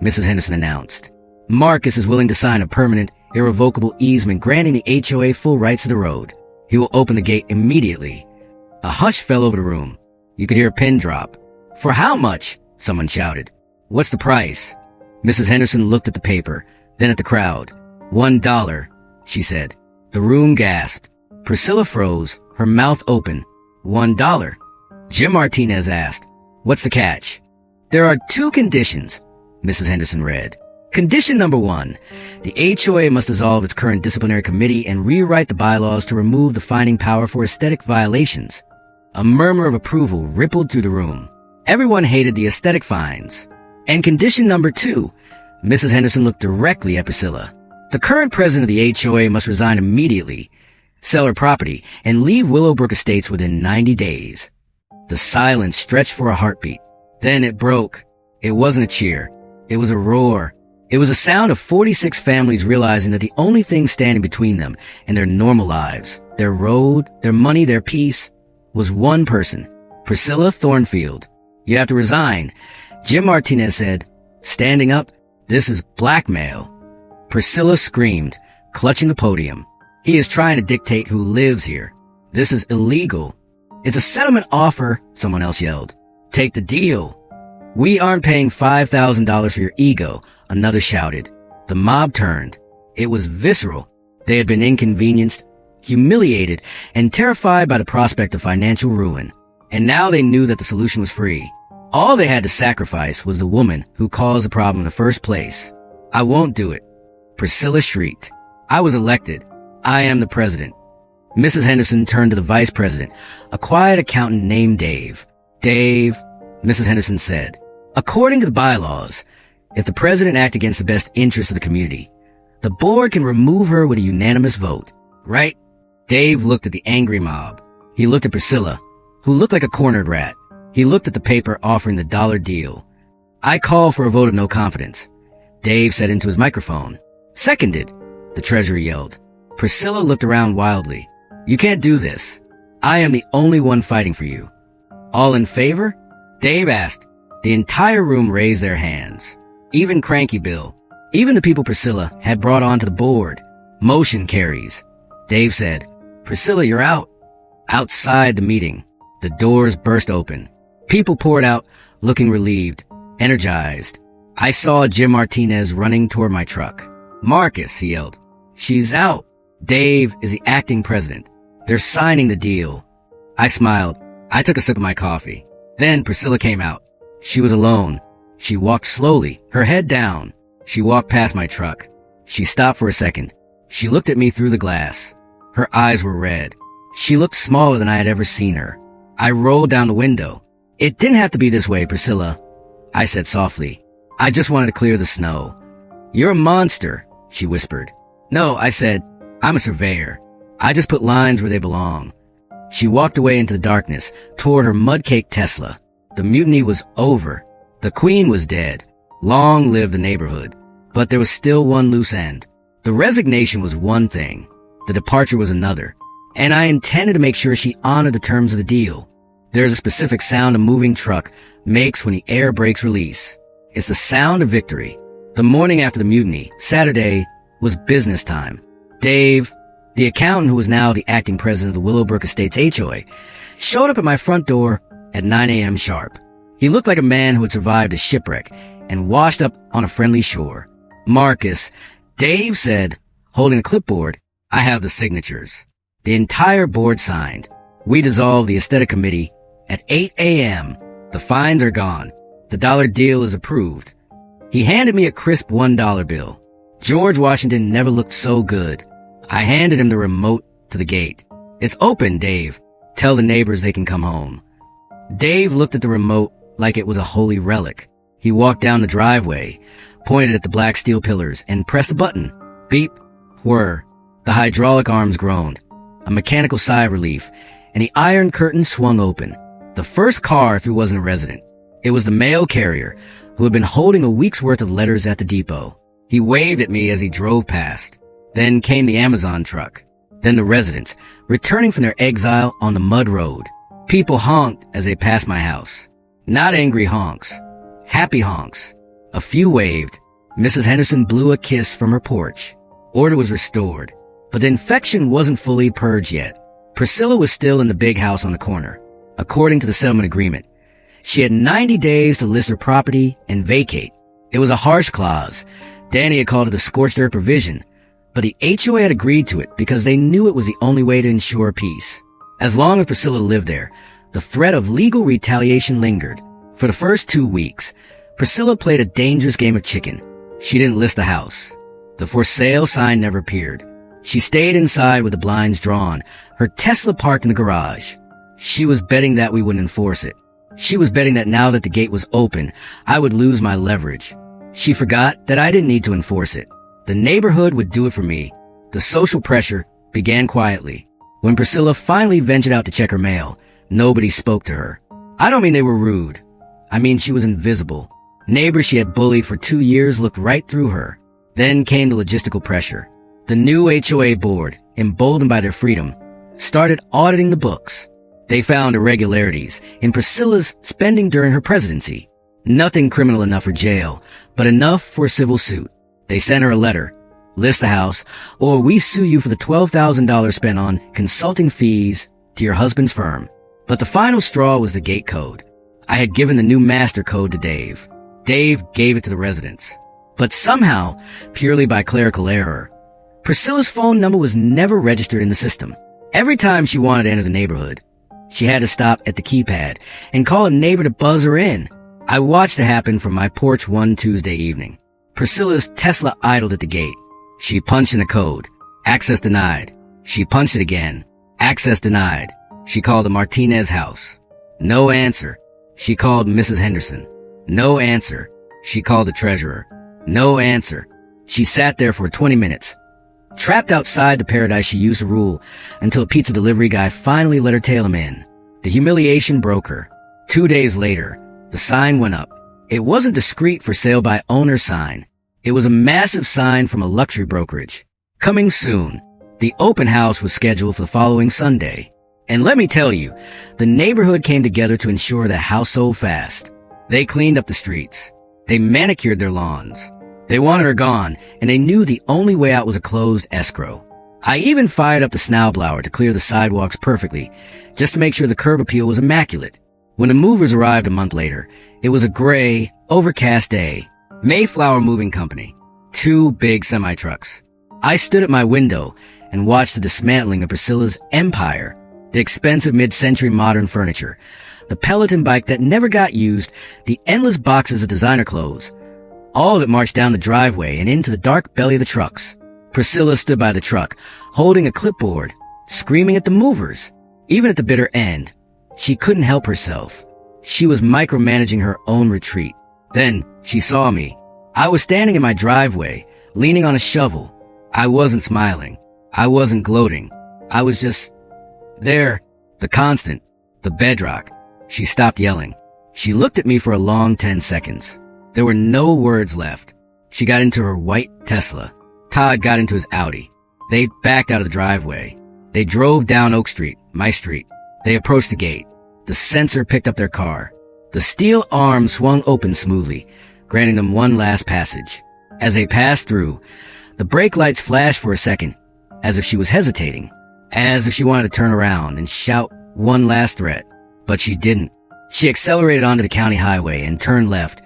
Mrs. Henderson announced. "Marcus is willing to sign a permanent, irrevocable easement granting the HOA full rights to the road. He will open the gate immediately." A hush fell over the room. You could hear a pin drop. "For how much?" someone shouted. "What's the price?" Mrs. Henderson looked at the paper, then at the crowd. $1, she said. The room gasped. Priscilla froze, her mouth open. $1. Jim Martinez asked, "What's the catch?" "There are 2 conditions," Mrs. Henderson read. Condition number 1, the HOA must dissolve its current disciplinary committee and rewrite the bylaws to remove the fining power for aesthetic violations. A murmur of approval rippled through the room. Everyone hated the aesthetic fines. And condition number 2, Mrs. Henderson looked directly at Priscilla. The current president of the HOA must resign immediately, sell her property, and leave Willowbrook Estates within 90 days. The silence stretched for a heartbeat. Then it broke. It wasn't a cheer. It was a roar. It was a sound of 46 families realizing that the only thing standing between them and their normal lives, their road, their money, their peace, was one person, Priscilla Thornfield. "You have to resign," Jim Martinez said. Standing up, "This is blackmail." Priscilla screamed, clutching the podium. "He is trying to dictate who lives here. This is illegal." "It's a settlement offer," someone else yelled. "Take the deal." "We aren't paying $5,000 for your ego," another shouted. The mob turned. It was visceral. They had been inconvenienced, humiliated, and terrified by the prospect of financial ruin. And now they knew that the solution was free. All they had to sacrifice was the woman who caused the problem in the first place. "I won't do it," Priscilla shrieked. "I was elected. I am the president." Mrs. Henderson turned to the vice president, a quiet accountant named Dave. "Dave," Mrs. Henderson said, "according to the bylaws, if the president acts against the best interests of the community, the board can remove her with a unanimous vote, right?" Dave looked at the angry mob. He looked at Priscilla, who looked like a cornered rat. He looked at the paper offering the dollar deal. "I call for a vote of no confidence," Dave said into his microphone. "Seconded," the treasurer yelled. Priscilla looked around wildly. "You can't do this. I am the only one fighting for you." "All in favor?" Dave asked. The entire room raised their hands. Even Cranky Bill. Even the people Priscilla had brought onto the board. "Motion carries," Dave said. "Priscilla, you're out." Outside the meeting, the doors burst open. People poured out, looking relieved, energized. I saw Jim Martinez running toward my truck. "Marcus," he yelled. "She's out. Dave is the acting president. They're signing the deal." I smiled. I took a sip of my coffee. Then Priscilla came out. She was alone. She walked slowly, her head down. She walked past my truck. She stopped for a second. She looked at me through the glass. Her eyes were red. She looked smaller than I had ever seen her. I rolled down the window. "It didn't have to be this way, Priscilla," I said softly. "I just wanted to clear the snow." "You're a monster," she whispered. "No," I said. "I'm a surveyor. I just put lines where they belong. She walked away into the darkness toward her mud-caked Tesla. The mutiny was over. The queen was dead. Long live the neighborhood. But there was still one loose end. The resignation was one thing. The departure was another. And I intended to make sure she honored the terms of the deal. There's a specific sound a moving truck makes when the air brakes release. It's the sound of victory. The morning after the mutiny, Saturday, was business time. Dave, the accountant who was now the acting president of the Willowbrook Estates HOA, showed up at my front door at 9 a.m. sharp. He looked like a man who had survived a shipwreck and washed up on a friendly shore. Marcus, Dave said, holding a clipboard, I have the signatures. The entire board signed. We dissolved the aesthetic committee at 8 a.m. The fines are gone. The dollar deal is approved. He handed me a crisp $1 bill. George Washington never looked so good. I handed him the remote to the gate. It's open, Dave. Tell the neighbors they can come home. Dave looked at the remote like it was a holy relic. He walked down the driveway, pointed at the black steel pillars, and pressed a button. Beep, whir. The hydraulic arms groaned. A mechanical sigh of relief, and the iron curtain swung open. The first car if he wasn't a resident. It was the mail carrier, who had been holding a week's worth of letters at the depot. He waved at me as he drove past. Then came the Amazon truck. Then the residents, returning from their exile on the mud road. People honked as they passed my house. Not angry honks. Happy honks. A few waved. Mrs. Henderson blew a kiss from her porch. Order was restored. But the infection wasn't fully purged yet. Priscilla was still in the big house on the corner. According to the settlement agreement, she had 90 days to list her property and vacate. It was a harsh clause. Danny had called it a scorched earth provision, but the HOA had agreed to it because they knew it was the only way to ensure peace. As long as Priscilla lived there, the threat of legal retaliation lingered. For the first 2 weeks, Priscilla played a dangerous game of chicken. She didn't list the house. The for sale sign never appeared. She stayed inside with the blinds drawn, her Tesla parked in the garage. She was betting that we wouldn't enforce it. She was betting that now that the gate was open, I would lose my leverage. She forgot that I didn't need to enforce it. The neighborhood would do it for me. The social pressure began quietly. When Priscilla finally ventured out to check her mail, nobody spoke to her. I don't mean they were rude. I mean she was invisible. Neighbors she had bullied for 2 years looked right through her. Then came the logistical pressure. The new HOA board, emboldened by their freedom, started auditing the books. They found irregularities in Priscilla's spending during her presidency. Nothing criminal enough for jail, but enough for a civil suit. They sent her a letter. List the house, or we sue you for the $12,000 spent on consulting fees to your husband's firm. But the final straw was the gate code. I had given the new master code to Dave. Dave gave it to the residents. But somehow, purely by clerical error, Priscilla's phone number was never registered in the system. Every time she wanted to enter the neighborhood, she had to stop at the keypad and call a neighbor to buzz her in. I watched it happen from my porch one Tuesday evening. Priscilla's Tesla idled at the gate. She punched in the code. Access denied. She punched it again. Access denied. She called the Martinez house. No answer. She called Mrs. Henderson. No answer. She called the treasurer. No answer. She sat there for 20 minutes, trapped outside the paradise she used to rule, until a pizza delivery guy finally let her tail him in. The humiliation broke her. 2 days later, the sign went up. It wasn't discreet for sale by owner sign. It was a massive sign from a luxury brokerage. Coming soon. The open house was scheduled for the following Sunday. And let me tell you, the neighborhood came together to ensure the house sold fast. They cleaned up the streets. They manicured their lawns. They wanted her gone, and they knew the only way out was a closed escrow. I even fired up the Snowblower to clear the sidewalks perfectly, just to make sure the curb appeal was immaculate. When the movers arrived a month later, it was a gray, overcast day. Mayflower Moving Company. 2 big semi-trucks. I stood at my window and watched the dismantling of Priscilla's empire. The expensive mid-century modern furniture, the Peloton bike that never got used, the endless boxes of designer clothes. All of it marched down the driveway and into the dark belly of the trucks. Priscilla stood by the truck, holding a clipboard, screaming at the movers. Even at the bitter end, she couldn't help herself. She was micromanaging her own retreat. Then she saw me. I was standing in my driveway, leaning on a shovel. I wasn't smiling. I wasn't gloating. I was just there, the constant, the bedrock. She stopped yelling. She looked at me for a long 10 seconds. There were no words left. She got into her white Tesla. Todd got into his Audi. They backed out of the driveway. They drove down Oak Street, my street. They approached the gate. The sensor picked up their car. The steel arm swung open smoothly, granting them one last passage. As they passed through, the brake lights flashed for a second, as if she was hesitating, as if she wanted to turn around and shout one last threat. But she didn't. She accelerated onto the county highway and turned left,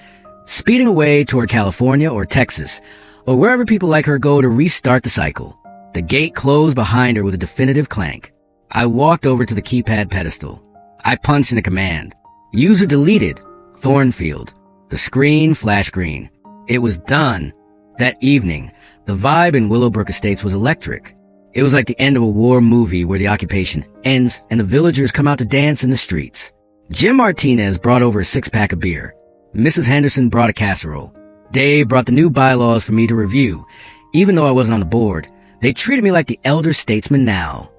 speeding away toward California or Texas, or wherever people like her go to restart the cycle. The gate closed behind her with a definitive clank. I walked over to the keypad pedestal. I punched in a command. User deleted. Thornfield. The screen flashed green. It was done. That evening, the vibe in Willowbrook Estates was electric. It was like the end of a war movie where the occupation ends and the villagers come out to dance in the streets. Jim Martinez brought over a 6-pack of beer. Mrs. Henderson brought a casserole. Dave brought the new bylaws for me to review. Even though I wasn't on the board, they treated me like the elder statesman now.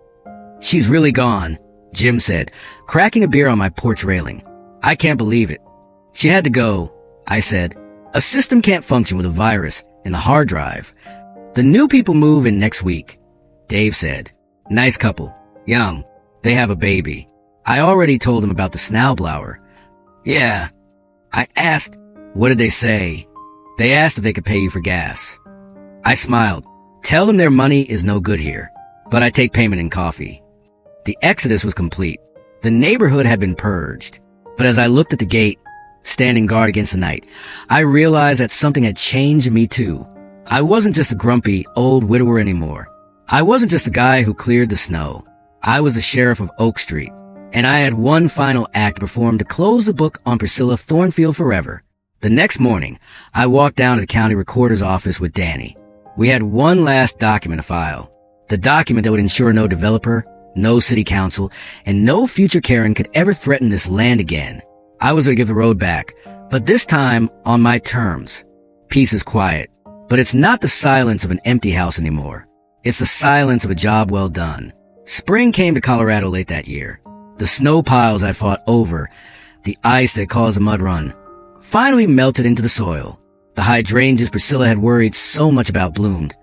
She's really gone, Jim said, cracking a beer on my porch railing. I can't believe it. She had to go, I said. A system can't function with a virus in the hard drive. The new people move in next week, Dave said. Nice couple. Young. They have a baby. I already told them about the Snowblower. Yeah. I asked, what did they say? They asked if they could pay you for gas. I smiled. Tell them their money is no good here, but I take payment in coffee. The exodus was complete. The neighborhood had been purged. But as I looked at the gate, standing guard against the night, I realized that something had changed in me too. I wasn't just a grumpy old widower anymore. I wasn't just a guy who cleared the snow. I was the sheriff of Oak Street, and I had one final act to perform to close the book on Priscilla Thornfield forever. The next morning, I walked down to the county recorder's office with Danny. We had one last document to file. The document that would ensure no developer, no city council, and no future Karen could ever threaten this land again. I was going to give the road back, but this time on my terms. Peace is quiet, but it's not the silence of an empty house anymore. It's the silence of a job well done. Spring came to Colorado late that year. The snow piles I fought over, the ice that caused the mud run, finally melted into the soil. The hydrangeas Priscilla had worried so much about bloomed,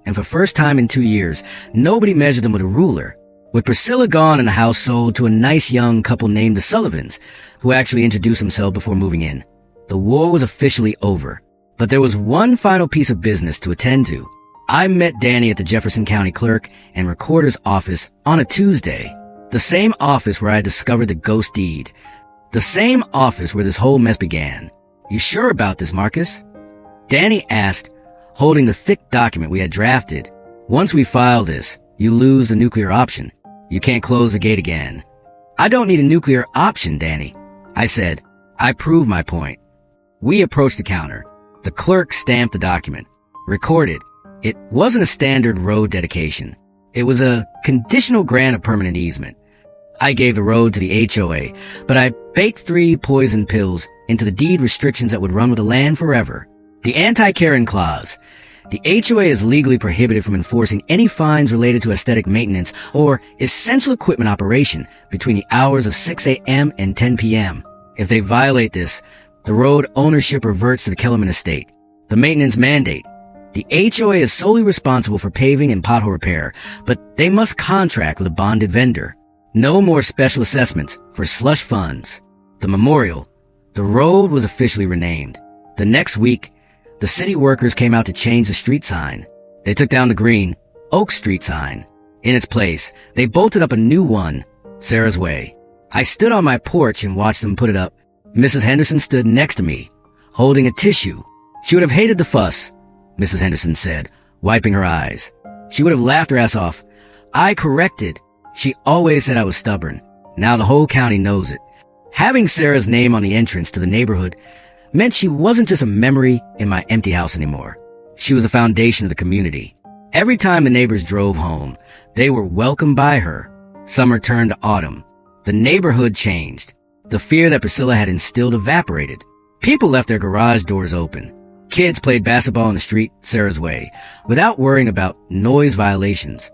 and for the first time in 2 years, nobody measured them with a ruler. With Priscilla gone and the house sold to a nice young couple named the Sullivans, who actually introduced themselves before moving in, the war was officially over. But there was one final piece of business to attend to. I met Danny at the Jefferson County Clerk and Recorder's office on a Tuesday. The same office where I discovered the ghost deed. The same office where this whole mess began. You sure about this, Marcus? Danny asked, holding the thick document we had drafted. Once we file this, you lose the nuclear option. You can't close the gate again. I don't need a nuclear option, Danny. I said. I proved my point. We approached the counter. The clerk stamped the document. Recorded. It wasn't a standard road dedication. It was a conditional grant of permanent easement. I gave the road to the HOA, but I baked 3 poison pills into the deed restrictions that would run with the land forever. The anti-Karen clause. The HOA is legally prohibited from enforcing any fines related to aesthetic maintenance or essential equipment operation between the hours of 6 a.m. and 10 p.m. If they violate this, the road ownership reverts to the Kellerman estate. The maintenance mandate. The HOA is solely responsible for paving and pothole repair, but they must contract with a bonded vendor. No more special assessments for slush funds. The memorial. The road was officially renamed. The next week, the city workers came out to change the street sign. They took down the green Oak Street sign. In its place, they bolted up a new one, Sarah's Way. I stood on my porch and watched them put it up. Mrs. Henderson stood next to me, holding a tissue. She would have hated the fuss, Mrs. Henderson said, wiping her eyes. She would have laughed her ass off. I corrected. She always said I was stubborn. Now the whole county knows it. Having Sarah's name on the entrance to the neighborhood meant she wasn't just a memory in my empty house anymore. She was the foundation of the community. Every time the neighbors drove home, they were welcomed by her. Summer turned to autumn. The neighborhood changed. The fear that Priscilla had instilled evaporated. People left their garage doors open. Kids played basketball in the street, Sarah's Way, without worrying about noise violations.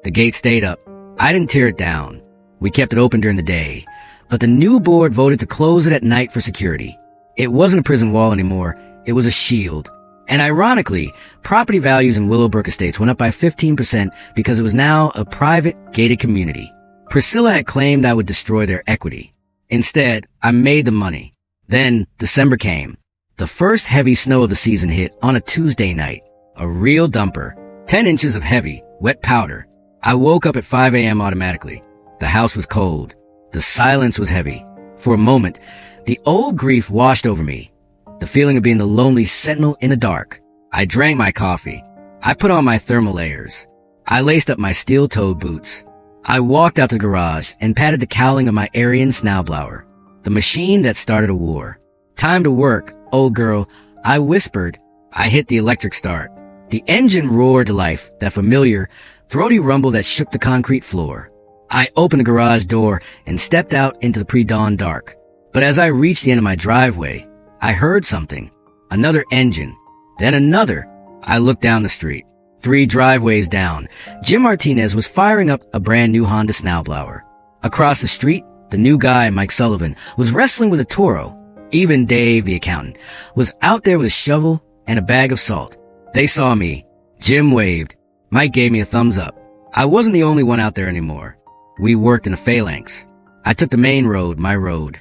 The gate stayed up. I didn't tear it down. We kept it open during the day, but the new board voted to close it at night for security. It wasn't a prison wall anymore. It was a shield. And ironically, property values in Willowbrook Estates went up by 15% because it was now a private, gated community. Priscilla had claimed I would destroy their equity. Instead, I made the money. Then, December came. The first heavy snow of the season hit on a Tuesday night. A real dumper. 10 inches of heavy, wet powder. I woke up at 5 a.m. automatically. The house was cold. The silence was heavy. For a moment, the old grief washed over me. The feeling of being the lonely sentinel in the dark. I drank my coffee. I put on my thermal layers. I laced up my steel-toed boots. I walked out to the garage and patted the cowling of my Aryan Snowblower, the machine that started a war. Time to work, old girl, I whispered. I hit the electric start. The engine roared to life, that familiar, throaty rumble that shook the concrete floor. I opened the garage door and stepped out into the pre-dawn dark. But as I reached the end of my driveway, I heard something. Another engine. Then another. I looked down the street. 3 driveways down, Jim Martinez was firing up a brand new Honda Snowblower. Across the street, the new guy, Mike Sullivan, was wrestling with a Toro. Even Dave, the accountant, was out there with a shovel and a bag of salt. They saw me. Jim waved. Mike gave me a thumbs up. I wasn't the only one out there anymore. We worked in a phalanx. I took the main road, my road.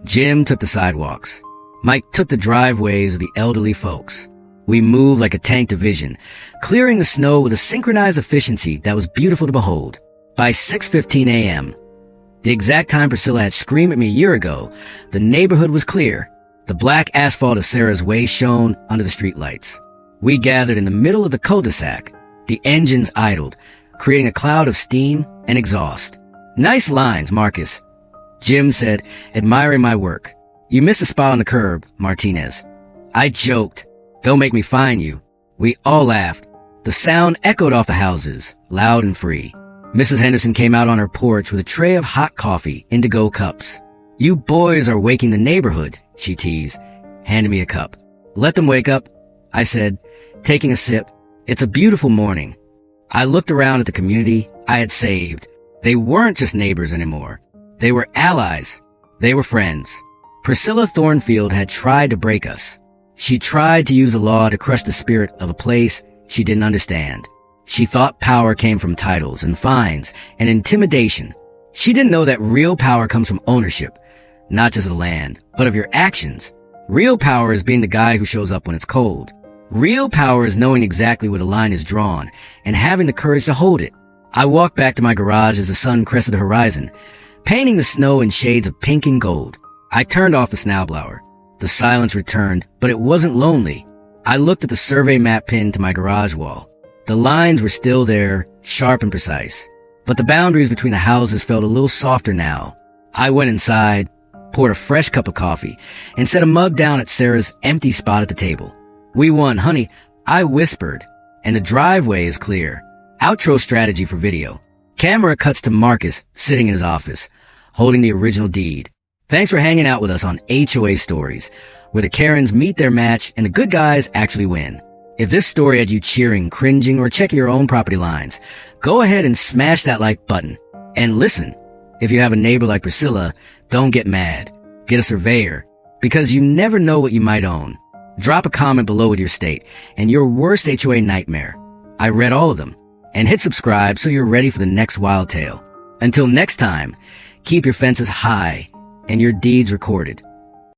Jim took the sidewalks. Mike took the driveways of the elderly folks. We moved like a tank division, clearing the snow with a synchronized efficiency that was beautiful to behold. By 6:15 a.m., the exact time Priscilla had screamed at me a year ago, the neighborhood was clear. The black asphalt of Sarah's way shone under the streetlights. We gathered in the middle of the cul-de-sac. The engines idled, creating a cloud of steam and exhaust. Nice lines, Marcus, Jim said, admiring my work. You missed a spot on the curb, Martinez. I joked. Don't make me fine you. We all laughed. The sound echoed off the houses, loud and free. Mrs. Henderson came out on her porch with a tray of hot coffee, indigo cups. You boys are waking the neighborhood, she teased, handing me a cup. Let them wake up, I said, taking a sip. It's a beautiful morning. I looked around at the community I had saved. They weren't just neighbors anymore. They were allies. They were friends. Priscilla Thornfield had tried to break us. She tried to use the law to crush the spirit of a place she didn't understand. She thought power came from titles and fines and intimidation. She didn't know that real power comes from ownership, not just of land, but of your actions. Real power is being the guy who shows up when it's cold. Real power is knowing exactly where the line is drawn and having the courage to hold it. I walked back to my garage as the sun crested the horizon, painting the snow in shades of pink and gold. I turned off the Snowblower. The silence returned, but it wasn't lonely. I looked at the survey map pinned to my garage wall. The lines were still there, sharp and precise, but the boundaries between the houses felt a little softer now. I went inside, poured a fresh cup of coffee, and set a mug down at Sarah's empty spot at the table. We won, honey, I whispered, and the driveway is clear. Outro strategy for video. Camera cuts to Marcus sitting in his office, holding the original deed. Thanks for hanging out with us on HOA Stories, where the Karens meet their match and the good guys actually win. If this story had you cheering, cringing, or checking your own property lines, go ahead and smash that like button. And listen, if you have a neighbor like Priscilla, don't get mad. Get a surveyor, because you never know what you might own. Drop a comment below with your state and your worst HOA nightmare. I read all of them. And hit subscribe so you're ready for the next wild tale. Until next time, keep your fences high and your deeds recorded.